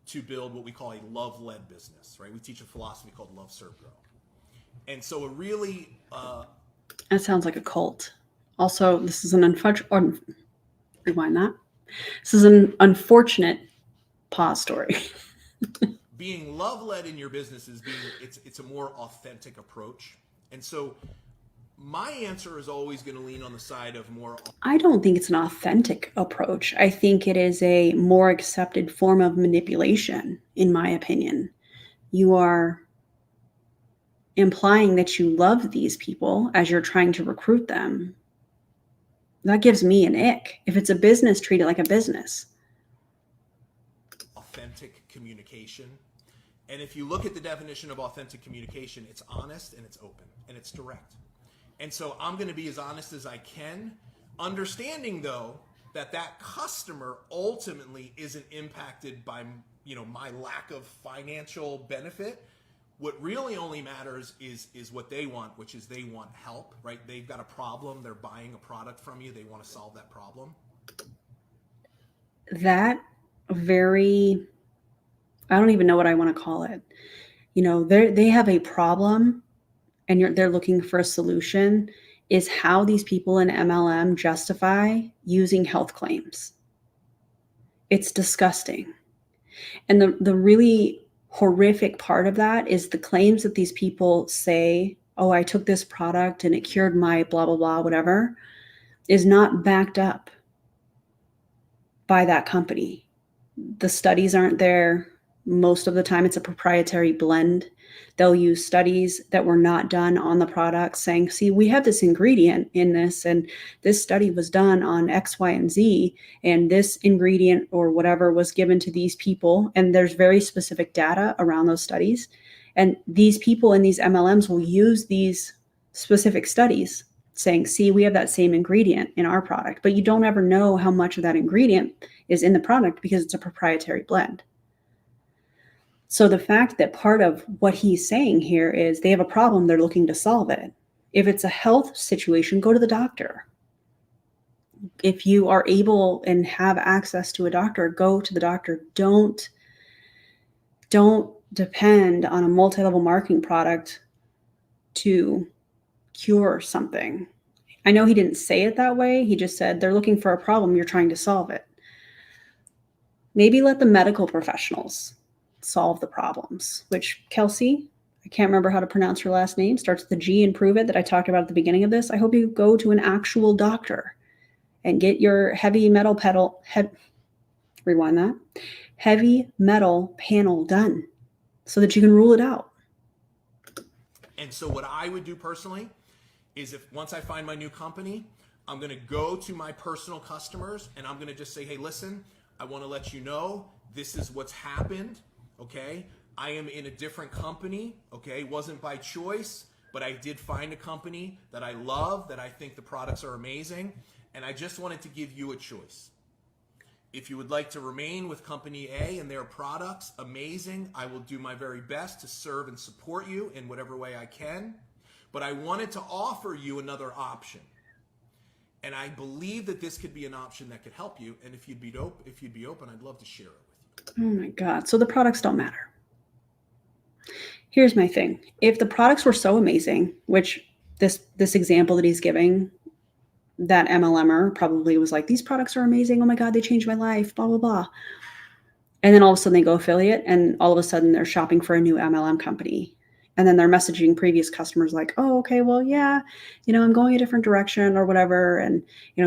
to build what we call a love-led business, right? We teach a philosophy called Love, Serve, Grow. And so a really... that sounds like a cult. Also, this is an unfortunate... rewind that. This is an unfortunate pause story. being love-led in your business is it's a more authentic approach. And so my answer is always going to lean on the side of more... I don't think it's an authentic approach. I think it is a more accepted form of manipulation, in my opinion. You are implying that you love these people as you're trying to recruit them. That gives me an ick. If it's a business, treat it like a business. Authentic communication. And if you look at the definition of authentic communication, it's honest and it's open and it's direct. And so I'm going to be as honest as I can, understanding though that customer ultimately isn't impacted by, my lack of financial benefit. What really only matters is what they want, which is they want help, right? They've got a problem. They're buying a product from you. They want to solve that problem. That very, I don't even know what I want to call it. They have a problem and they're looking for a solution, is how these people in MLM justify using health claims. It's disgusting. And the really horrific part of that is the claims that these people say, oh, I took this product and it cured my blah, blah, blah, whatever, is not backed up by that company. The studies aren't there. Most of the time it's a proprietary blend. They'll use studies that were not done on the product saying, see, we have this ingredient in this, and this study was done on X, Y, and Z, and this ingredient or whatever was given to these people. And there's very specific data around those studies. And these people in these MLMs will use these specific studies saying, see, we have that same ingredient in our product, but you don't ever know how much of that ingredient is in the product because it's a proprietary blend. So the fact that part of what he's saying here is they have a problem, they're looking to solve it. If it's a health situation, go to the doctor. If you are able and have access to a doctor, go to the doctor. Don't depend on a multi-level marketing product to cure something. I know he didn't say it that way. He just said they're looking for a problem, you're trying to solve it. Maybe let the medical professionals solve the problems, which Kelsey, I can't remember how to pronounce her last name, starts with the G and Pruvit that I talked about at the beginning of this. I hope you go to an actual doctor and get your heavy metal panel done so that you can rule it out. And so what I would do personally is, if once I find my new company, I'm going to go to my personal customers and I'm going to just say, hey, listen, I want to let you know this is what's happened. Okay. I am in a different company. Okay. It wasn't by choice, but I did find a company that I love, that I think the products are amazing. And I just wanted to give you a choice. If you would like to remain with Company A and their products, amazing. I will do my very best to serve and support you in whatever way I can. But I wanted to offer you another option. And I believe that this could be an option that could help you. And if you'd be open, I'd love to share it with you. Oh my God. So the products don't matter. Here's my thing. If the products were so amazing, which this example that he's giving, that MLMer probably was like, these products are amazing. Oh my God, they changed my life, blah, blah, blah. And then all of a sudden they go affiliate, and all of a sudden they're shopping for a new MLM company. And then they're messaging previous customers like, oh, okay, well, yeah, I'm going a different direction or whatever. And,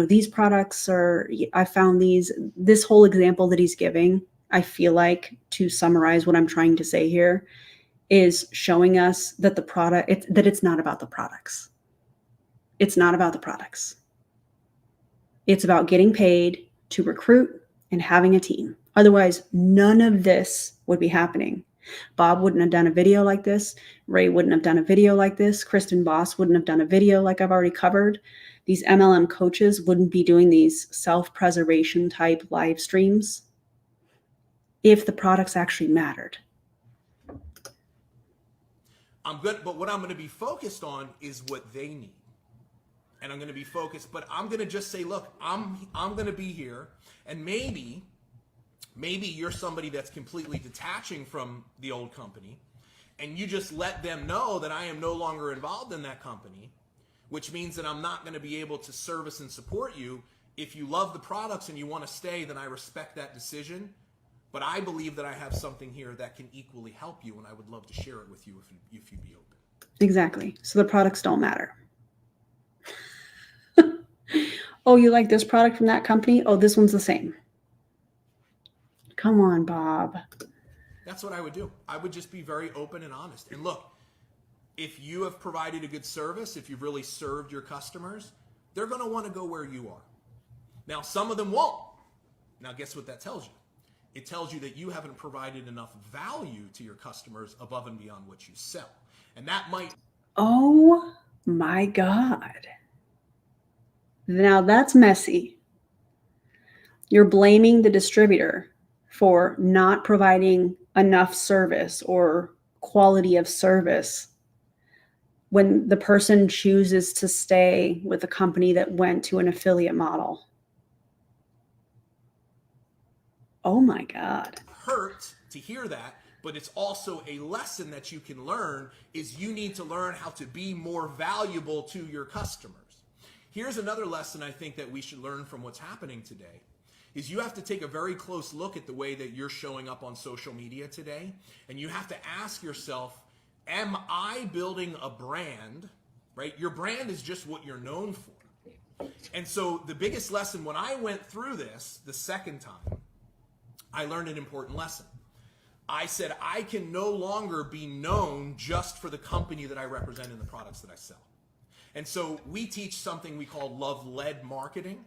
these products I found this whole example that he's giving, I feel like, to summarize what I'm trying to say here, is showing us that it's not about the products. It's not about the products. It's about getting paid to recruit and having a team. Otherwise, none of this would be happening. Bob wouldn't have done a video like this. Ray wouldn't have done a video like this. Kristen Boss wouldn't have done a video like I've already covered. These MLM coaches wouldn't be doing these self-preservation type live streams if the products actually mattered. But what I'm going to be focused on is what they need. And I'm going to be focused, but I'm going to just say, look, I'm going to be here, and maybe you're somebody that's completely detaching from the old company, and you just let them know that I am no longer involved in that company, which means that I'm not going to be able to service and support you. If you love the products and you want to stay, then I respect that decision. But I believe that I have something here that can equally help you, and I would love to share it with you if you'd be open. Exactly. So the products don't matter. Oh, you like this product from that company? Oh, this one's the same. Come on, Bob. That's what I would do. I would just be very open and honest. And look, if you have provided a good service, if you've really served your customers, they're going to want to go where you are. Now, some of them won't. Now, guess what that tells you? It tells you that you haven't provided enough value to your customers above and beyond what you sell. And that might... Oh my God. Now that's messy. You're blaming the distributor for not providing enough service or quality of service when the person chooses to stay with a company that went to an affiliate model. Oh my God. Hurt to hear that, but it's also a lesson that you can learn, is you need to learn how to be more valuable to your customers. Here's another lesson I think that we should learn from what's happening today, is you have to take a very close look at the way that you're showing up on social media today, and you have to ask yourself, am I building a brand, right? Your brand is just what you're known for. And so the biggest lesson, when I went through this the second time, I learned an important lesson. I said, I can no longer be known just for the company that I represent and the products that I sell. And so we teach something we call love-led marketing.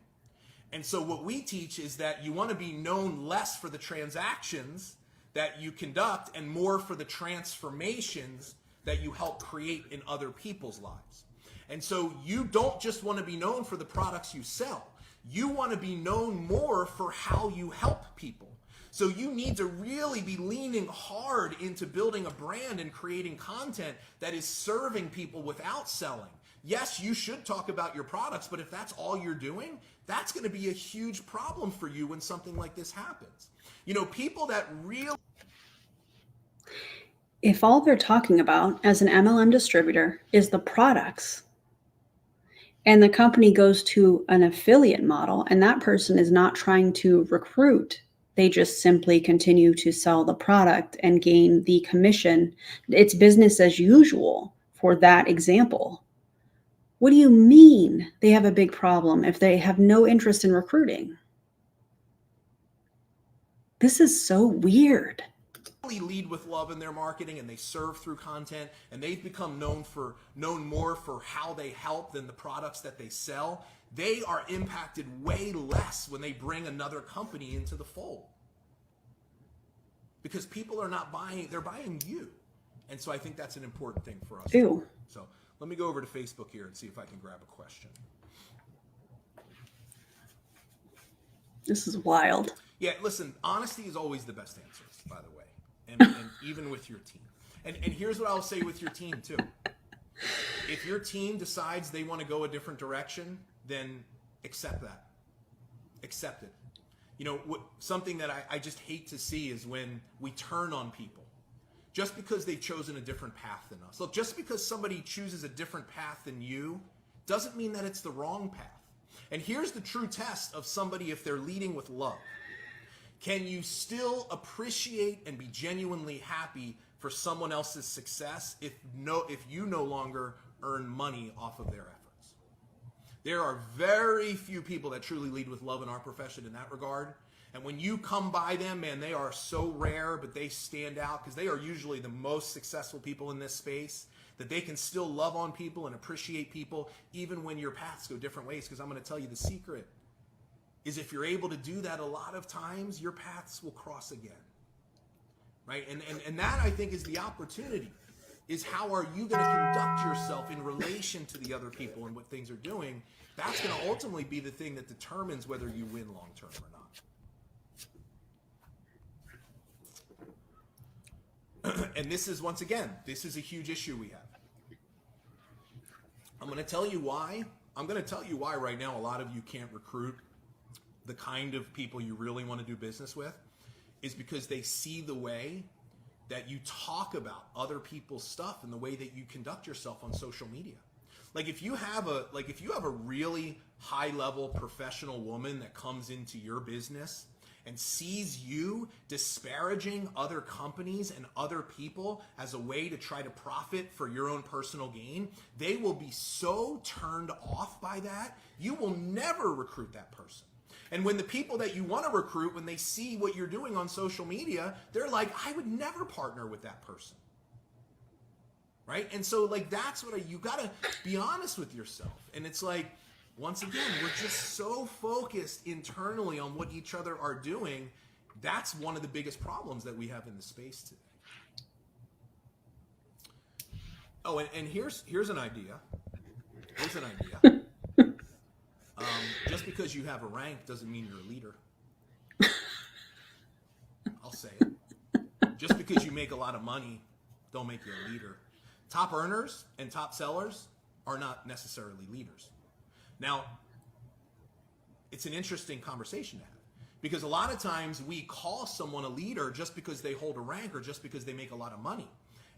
And so what we teach is that you want to be known less for the transactions that you conduct and more for the transformations that you help create in other people's lives. And so you don't just want to be known for the products you sell. You want to be known more for how you help people. So you need to really be leaning hard into building a brand and creating content that is serving people without selling. Yes, you should talk about your products, but if that's all you're doing, that's going to be a huge problem for you when something like this happens. People that really... If all they're talking about as an MLM distributor is the products, and the company goes to an affiliate model, and that person is not trying to recruit, they just simply continue to sell the product and gain the commission, it's business as usual for that example. What do you mean they have a big problem if they have no interest in recruiting? This is so weird. Lead with love in their marketing, and they serve through content, and they've become known more for how they help than the products that they sell. They are impacted way less when they bring another company into the fold, because people are not buying, they're buying you. And so I think that's an important thing for us. Ew. So let me go over to Facebook here and see if I can grab a question. This is wild. Yeah, listen, honesty is always the best answer, by the way. And even with your team. And here's what I'll say with your team too. If your team decides they want to go a different direction, then accept that. Accept it. You know, something that I just hate to see is when we turn on people just because they've chosen a different path than us. Look, just because somebody chooses a different path than you doesn't mean that it's the wrong path. And here's the true test of somebody if they're leading with love. Can you still appreciate and be genuinely happy for someone else's success if you no longer earn money off of their efforts? There are very few people that truly lead with love in our profession in that regard. And when you come by them, man, they are so rare, but they stand out because they are usually the most successful people in this space, that they can still love on people and appreciate people even when your paths go different ways. Because I'm going to tell you the secret is if you're able to do that a lot of times, your paths will cross again, right? And that, I think, is the opportunity, is how are you going to conduct yourself in relation to the other people and what things are doing. That's going to ultimately be the thing that determines whether you win long-term or not. And this is, once again, this is a huge issue we have. I'm going to tell you why. I'm going to tell you why right now a lot of you can't recruit the kind of people you really want to do business with, is because they see the way that you talk about other people's stuff and the way that you conduct yourself on social media. Like if you have a really high level professional woman that comes into your business and sees you disparaging other companies and other people as a way to try to profit for your own personal gain, they will be so turned off by that, you will never recruit that person. And when the people that you want to recruit, when they see what you're doing on social media, they're like, I would never partner with that person. Right? And so like that's what you got to be honest with yourself. And it's like, once again, we're just so focused internally on what each other are doing. That's one of the biggest problems that we have in the space today. Oh, and here's an idea. Here's an idea. Just because you have a rank doesn't mean you're a leader. I'll say it. Just because you make a lot of money don't make you a leader. Top earners and top sellers are not necessarily leaders. Now, it's an interesting conversation to have, because a lot of times we call someone a leader just because they hold a rank or just because they make a lot of money.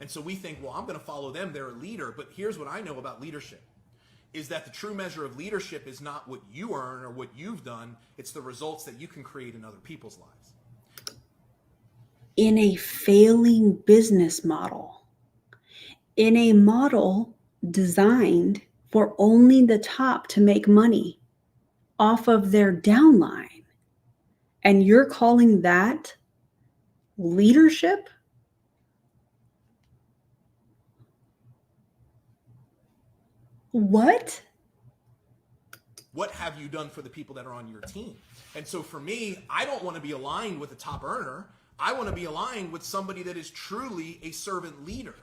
And so we think, well, I'm going to follow them, they're a leader. But here's what I know about leadership, is that the true measure of leadership is not what you earn or what you've done, it's the results that you can create in other people's lives. In a failing business model, in a model designed for only the top to make money off of their downline, and you're calling that leadership? What? What have you done for the people that are on your team? And so for me, I don't want to be aligned with a top earner. I want to be aligned with somebody that is truly a servant leader,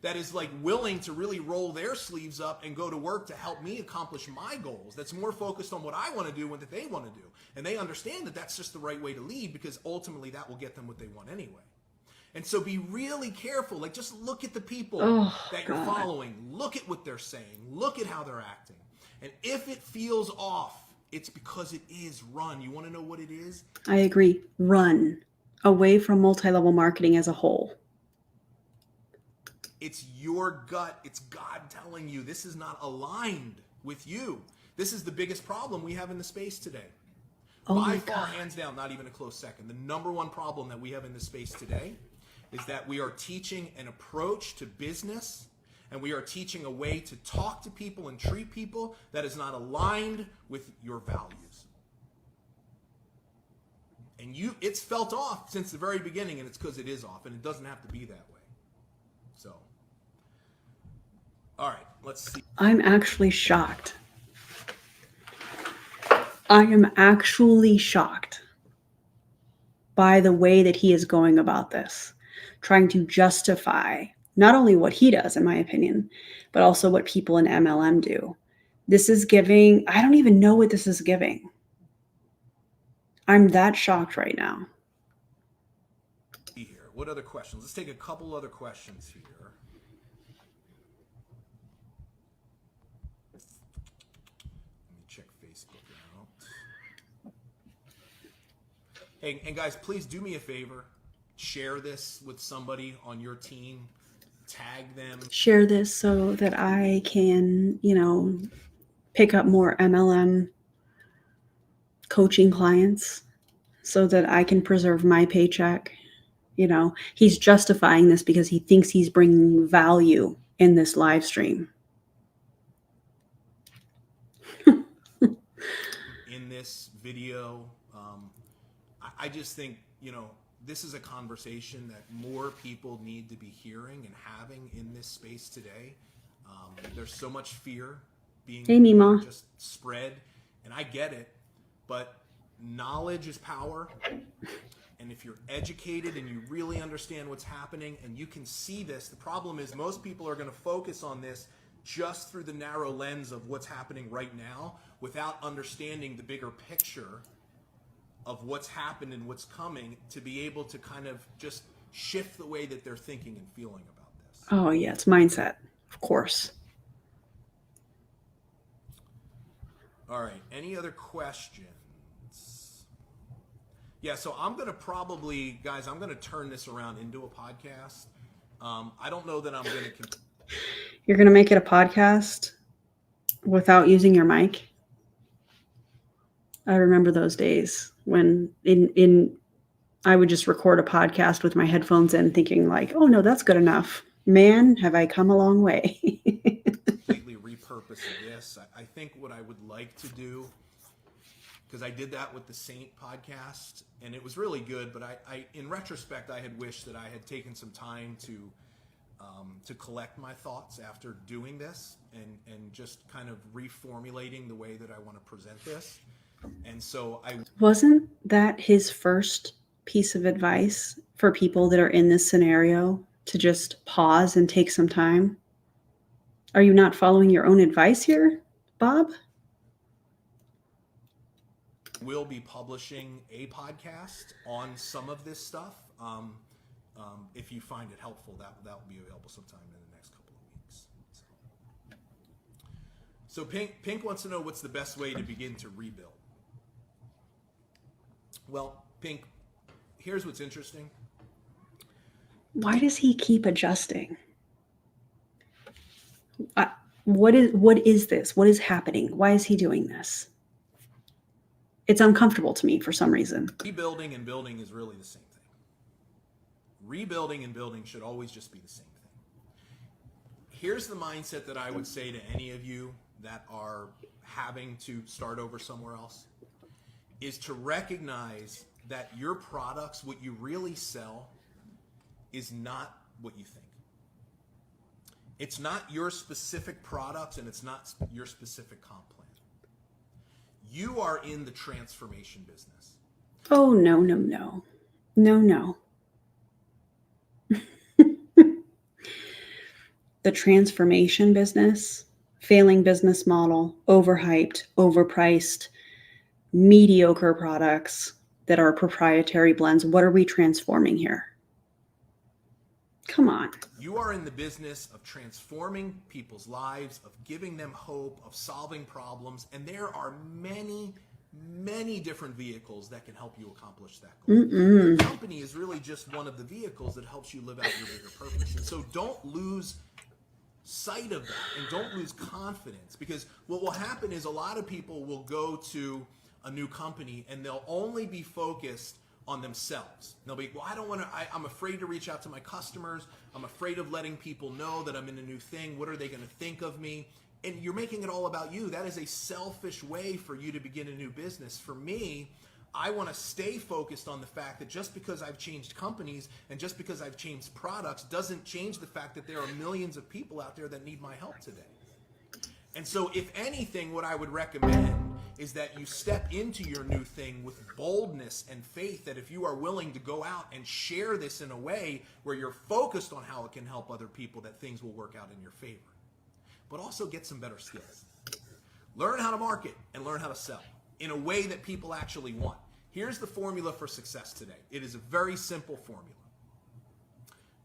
that is like willing to really roll their sleeves up and go to work to help me accomplish my goals. That's more focused on what I want to do and what they want to do. And they understand that that's just the right way to lead, because ultimately that will get them what they want anyway. And so be really careful. Like, just look at the people that you're following. Look at what they're saying. Look at how they're acting. And if it feels off, it's because it is run. You want to know what it is? I agree. Run away from multi-level marketing as a whole. It's your gut. It's God telling you this is not aligned with you. This is the biggest problem we have in the space today. Oh By my far, God. hands down, not even a close second. The number one problem that we have in this space today is that we are teaching an approach to business, and we are teaching a way to talk to people and treat people that is not aligned with your values. And it's felt off since the very beginning, and it's because it is off, and it doesn't have to be that way. So, all right, let's see. I'm actually shocked. I am actually shocked by the way that he is going about this, trying to justify not only what he does, in my opinion, but also what people in MLM do. This is giving, I don't even know what this is giving. I'm that shocked right now. Here, what other questions? Let's take a couple other questions here. Let me check Facebook out. Hey, and guys, please do me a favor. Share this with somebody on your team. Tag them. Share this so that I can, pick up more MLM coaching clients so that I can preserve my paycheck. He's justifying this because he thinks he's bringing value in this live stream. In this video, I just think, this is a conversation that more people need to be hearing and having in this space today. There's so much fear being just spread, and I get it, but knowledge is power. And if you're educated and you really understand what's happening and you can see this, the problem is most people are going to focus on this just through the narrow lens of what's happening right now without understanding the bigger picture of what's happened and what's coming, to be able to kind of just shift the way that they're thinking and feeling about this. Oh, yeah, it's mindset, of course. All right, any other questions? Yeah, so I'm going to probably, guys, I'm going to turn this around into a podcast. I don't know that I'm going to... You're going to make it a podcast without using your mic? I remember those days when I would just record a podcast with my headphones in thinking like, oh no, that's good enough. Man, have I come a long way. Completely repurpose this. I think what I would like to do, because I did that with the Saint podcast and it was really good, but I in retrospect, I had wished that I had taken some time to collect my thoughts after doing this and just kind of reformulating the way that I want to present this. And so wasn't that his first piece of advice for people that are in this scenario, to just pause and take some time? Are you not following your own advice here, Bob? We'll be publishing a podcast on some of this stuff. If you find it helpful, that will be available sometime in the next couple of weeks. So Pink wants to know what's the best way to begin to rebuild. Well, Pink, here's what's interesting. Why does he keep adjusting? What is this? What is happening? Why is he doing this? It's uncomfortable to me for some reason. Rebuilding and building is really the same thing. Rebuilding and building should always just be the same thing. Here's the mindset that I would say to any of you that are having to start over somewhere else, is to recognize that your products, what you really sell, is not what you think. It's not your specific products and it's not your specific comp plan. You are in the transformation business. Oh, no, no, no. No, no. The transformation business, failing business model, overhyped, overpriced, mediocre products that are proprietary blends. What are we transforming here? Come on. You are in the business of transforming people's lives, of giving them hope, of solving problems. And there are many, many different vehicles that can help you accomplish that goal. Your company is really just one of the vehicles that helps you live out your bigger purpose. And so don't lose sight of that and don't lose confidence, because what will happen is a lot of people will go to a new company and they'll only be focused on themselves. They'll be, well, I don't want to, I'm afraid to reach out to my customers. I'm afraid of letting people know that I'm in a new thing. What are they going to think of me? And you're making it all about you. That is a selfish way for you to begin a new business. For me, I want to stay focused on the fact that just because I've changed companies and just because I've changed products doesn't change the fact that there are millions of people out there that need my help today. And so if anything, what I would recommend is that you step into your new thing with boldness and faith, that if you are willing to go out and share this in a way where you're focused on how it can help other people, that things will work out in your favor. But also get some better skills. Learn how to market and learn how to sell in a way that people actually want. Here's the formula for success today. It is a very simple formula.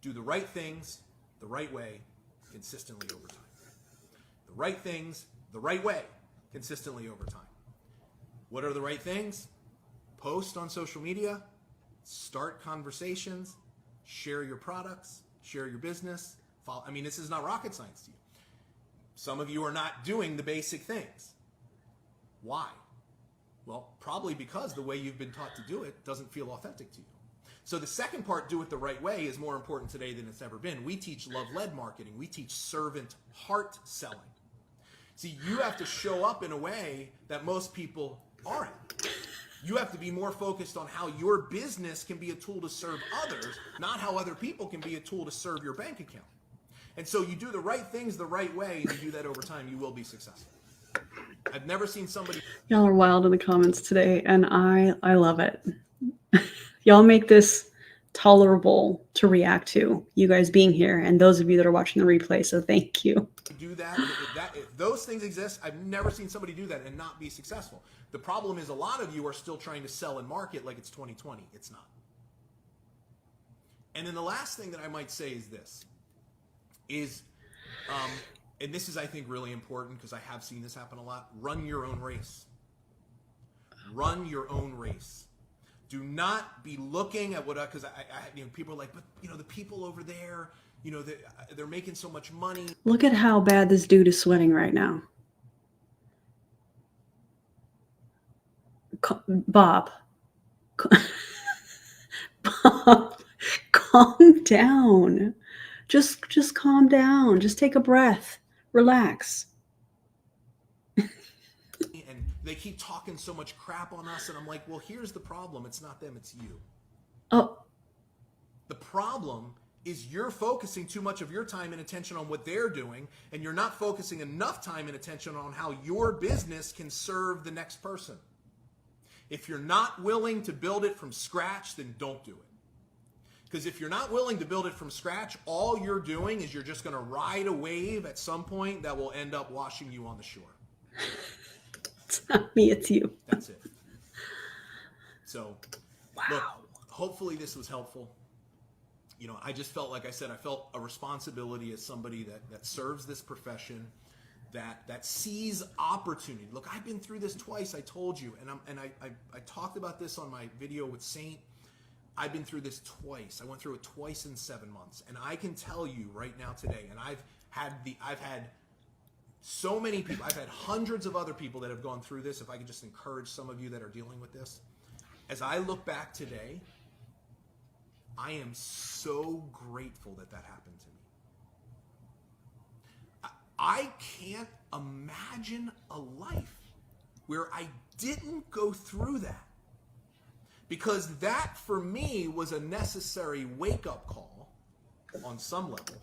Do the right things the right way consistently over time. The right things the right way consistently over time. What are the right things? Post on social media, start conversations, share your products, share your business. Follow. I mean, this is not rocket science to you. Some of you are not doing the basic things. Why? Well, probably because the way you've been taught to do it doesn't feel authentic to you. So the second part, do it the right way, is more important today than it's ever been. We teach love-led marketing. We teach servant heart selling. See, you have to show up in a way that most people aren't. You have to be more focused on how your business can be a tool to serve others, not how other people can be a tool to serve your bank account. And so you do the right things the right way, and you do that over time, you will be successful. I've never seen somebody... Y'all are wild in the comments today, and I love it. Y'all make this tolerable to react to, you guys being here, and those of you that are watching the replay, so thank you. Do that. If those things exist, I've never seen somebody do that and not be successful. The problem is a lot of you are still trying to sell and market like it's 2020. It's not. And then the last thing that I might say is this, and this is, I think, really important because I have seen this happen a lot. Run your own race. Run your own race. Do not be looking at what, because people are like, but the people over there, they're making so much money. Look at how bad this dude is sweating right now. Bob. Bob, calm down. Just calm down. Just take a breath. Relax. And they keep talking so much crap on us, and I'm like, well, here's the problem. It's not them, it's you. Oh. The problem is you're focusing too much of your time and attention on what they're doing, and you're not focusing enough time and attention on how your business can serve the next person. If you're not willing to build it from scratch, then don't do it. Because if you're not willing to build it from scratch, all you're doing is you're just going to ride a wave at some point that will end up washing you on the shore. It's not me, it's you. That's it. So, wow. Look, hopefully this was helpful. I just felt, like I said, I felt a responsibility as somebody that serves this profession, that sees opportunity. Look, I've been through this twice, I told you, and I talked about this on my video with Saint. I've been through this twice. I went through it twice in 7 months, and I can tell you right now today, and I've had so many people, I've had hundreds of other people that have gone through this. If I could just encourage some of you that are dealing with this, as I look back today, I am so grateful that happened to me. I can't imagine a life where I didn't go through that. Because that, for me, was a necessary wake-up call on some level.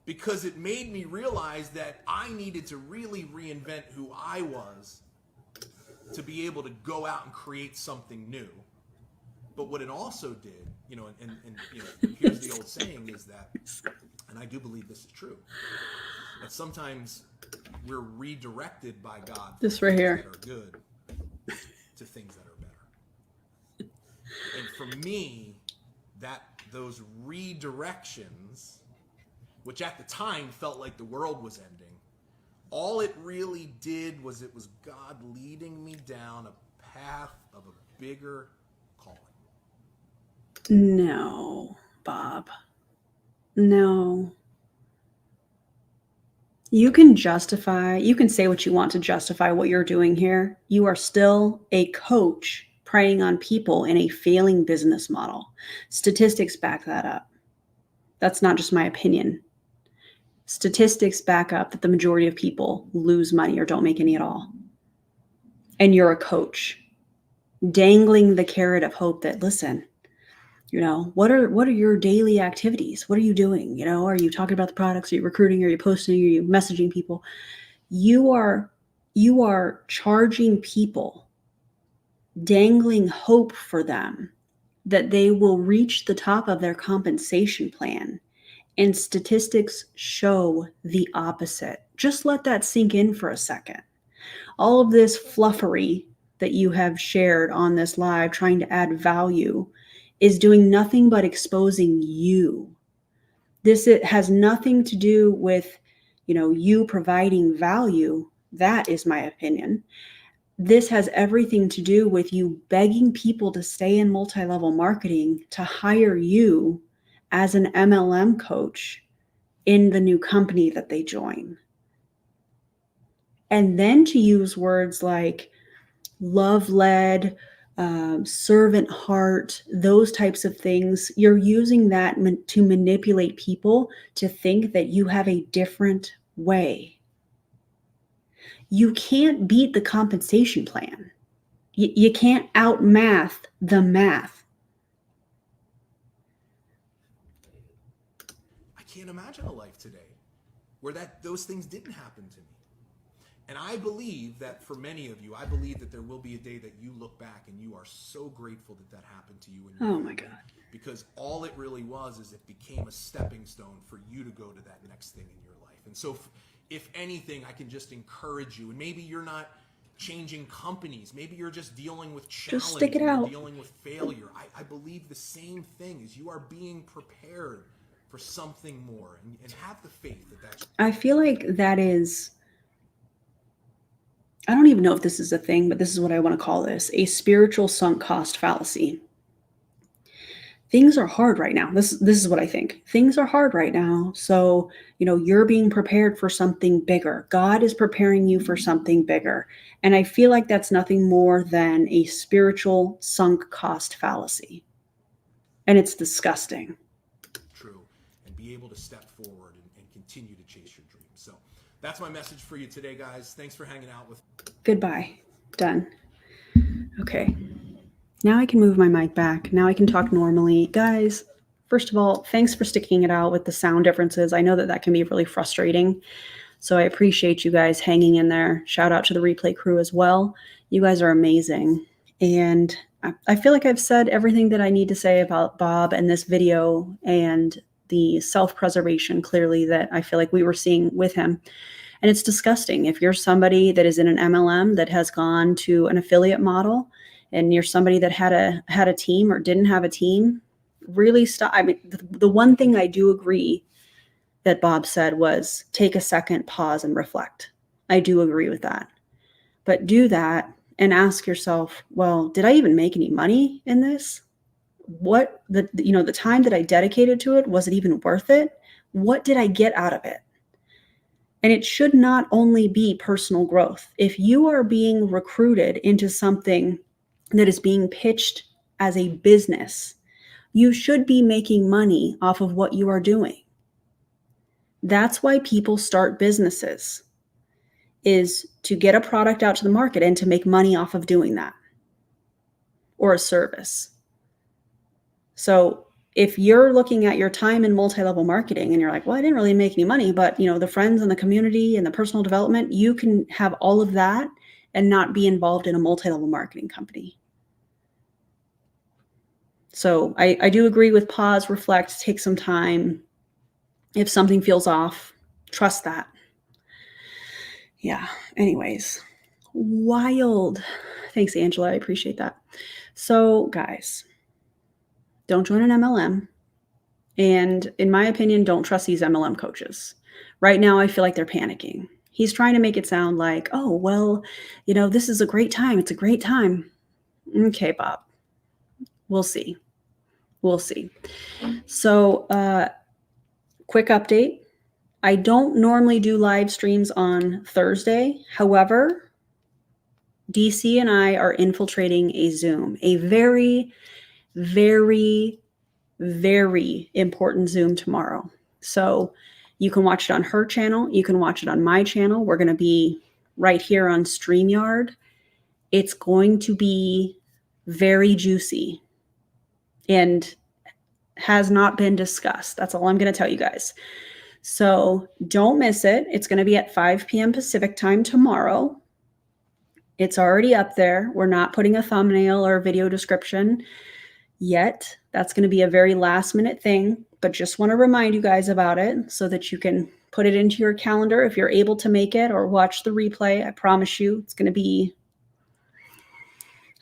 Because it made me realize that I needed to really reinvent who I was to be able to go out and create something new. But what it also did, here's the old saying is that, and I do believe this is true, that sometimes we're redirected by God from this right things here that are good to things that are better. And for me, those redirections, which at the time felt like the world was ending, all it really did was it was God leading me down a path of a bigger calling. No, Bob. No. You can say what you want to justify what you're doing here. You are still a coach preying on people in a failing business model. Statistics back that up. That's not just my opinion. Statistics back up that the majority of people lose money or don't make any at all. And you're a coach dangling the carrot of hope that, listen, what are your daily activities? What are you doing? Are you talking about the products? Are you recruiting? Are you posting? Are you messaging people? You are charging people, dangling hope for them that they will reach the top of their compensation plan. And statistics show the opposite. Just let that sink in for a second. All of this fluffery that you have shared on this live, trying to add value, is doing nothing but exposing you. It has nothing to do with, you providing value. That is my opinion. This has everything to do with you begging people to stay in multi-level marketing to hire you as an MLM coach in the new company that they join. And then to use words like love-led, servant heart, those types of things. You're using that to manipulate people to think that you have a different way. You can't beat the compensation plan. You can't outmath the math. I can't imagine a life today where those things didn't happen to me. And I believe that for many of you, I believe that there will be a day that you look back and you are so grateful that happened to you. Oh my God. Because all it really was is it became a stepping stone for you to go to that next thing in your life. And so if anything, I can just encourage you. And maybe you're not changing companies. Maybe you're just dealing with challenge. Just stick it out. You're dealing with failure. I believe the same thing is you are being prepared for something more. And have the faith that's... I feel like that is... I don't even know if this is a thing, but this is what I want to call this, a spiritual sunk cost fallacy. Things are hard right now. This is what I think. Things are hard right now. So, you're being prepared for something bigger. God is preparing you for something bigger. And I feel like that's nothing more than a spiritual sunk cost fallacy. And it's disgusting. True. And be able to step forward and continue to chase your dreams. So that's my message for you today, guys. Thanks for hanging out with me. Goodbye. Done. Okay. Now I can move my mic back. Now I can talk normally. Guys, first of all, thanks for sticking it out with the sound differences. I know that can be really frustrating. So I appreciate you guys hanging in there. Shout out to the replay crew as well. You guys are amazing. And I feel like I've said everything that I need to say about Bob and this video and the self-preservation clearly that I feel like we were seeing with him. And it's disgusting. If you're somebody that is in an MLM that has gone to an affiliate model and you're somebody that had a team or didn't have a team, really stop. I mean, the one thing I do agree that Bob said was take a second, pause, and reflect. I do agree with that. But do that and ask yourself, well, did I even make any money in this? What the time that I dedicated to it, was it even worth it? What did I get out of it? And it should not only be personal growth. If you are being recruited into something that is being pitched as a business, you should be making money off of what you are doing. That's why people start businesses, is to get a product out to the market and to make money off of doing that, or a service. So if you're looking at your time in multi-level marketing and you're like, well, I didn't really make any money, but the friends and the community and the personal development, you can have all of that and not be involved in a multi-level marketing company. So I do agree with pause, reflect, take some time. If something feels off, trust that. Yeah. Anyways, wild. Thanks, Angela. I appreciate that. So guys, don't join an MLM. And in my opinion, don't trust these MLM coaches. Right now, I feel like they're panicking. He's trying to make it sound like, oh, well, this is a great time. It's a great time. Okay, Bob. We'll see. We'll see. So, quick update. I don't normally do live streams on Thursday. However, DC and I are infiltrating a Zoom, a very, very, very important Zoom tomorrow. So you can watch it on her channel. You can watch it on my channel. We're going to be right here on StreamYard. It's going to be very juicy and has not been discussed. That's all I'm going to tell you guys. So don't miss it. It's going to be at 5 p.m. Pacific time tomorrow. It's already up there. We're not putting a thumbnail or a video description yet. That's going to be a very last minute thing, but just want to remind you guys about it so that you can put it into your calendar if you're able to make it or watch the replay. I promise you it's going to be,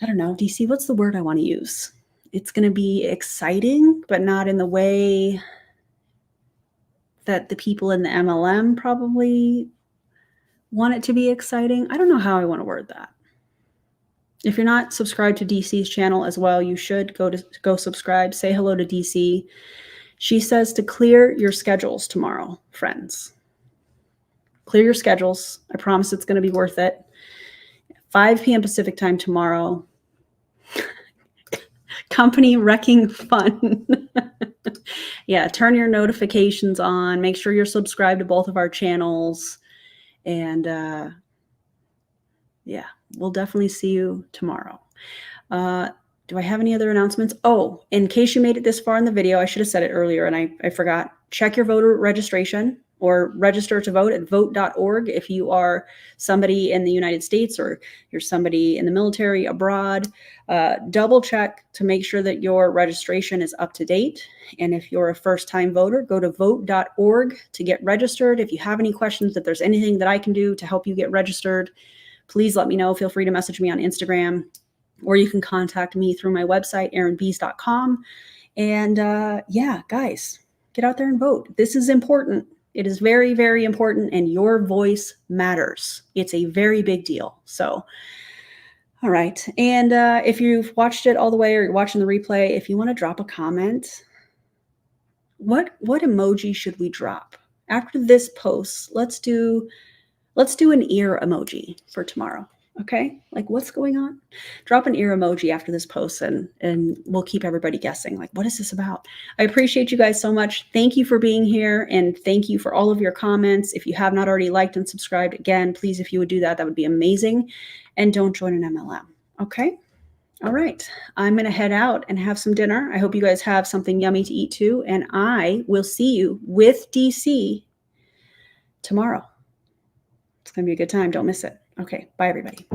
I don't know, DC, what's the word I want to use? It's going to be exciting, but not in the way that the people in the MLM probably want it to be exciting. I don't know how I want to word that. If you're not subscribed to DC's channel as well, you should go subscribe. Say hello to DC. She says to clear your schedules tomorrow, friends. Clear your schedules. I promise it's going to be worth it. 5 p.m. Pacific time tomorrow. Company wrecking fun. Yeah, turn your notifications on. Make sure you're subscribed to both of our channels. And yeah, we'll definitely see you tomorrow. Do I have any other announcements? Oh, in case you made it this far in the video, I should have said it earlier and I forgot. Check your voter registration or register to vote at vote.org if you are somebody in the United States or you're somebody in the military abroad. Double check to make sure that your registration is up to date. And if you're a first-time voter, go to vote.org to get registered. If you have any questions, if there's anything that I can do to help you get registered, please let me know. Feel free to message me on Instagram, or you can contact me through my website, erinbies.com. And yeah, guys, get out there and vote. This is important. It is very, very important, and your voice matters. It's a very big deal. So, all right. And if you've watched it all the way or you're watching the replay, if you want to drop a comment, what emoji should we drop? After this post, let's do an ear emoji for tomorrow. Okay, like what's going on? Drop an ear emoji after this post and we'll keep everybody guessing. Like, what is this about? I appreciate you guys so much. Thank you for being here and thank you for all of your comments. If you have not already liked and subscribed, again, please, if you would do that, that would be amazing. And don't join an MLM. Okay. All right. I'm going to head out and have some dinner. I hope you guys have something yummy to eat too. And I will see you with DC tomorrow. It's going to be a good time. Don't miss it. Okay. Bye, everybody.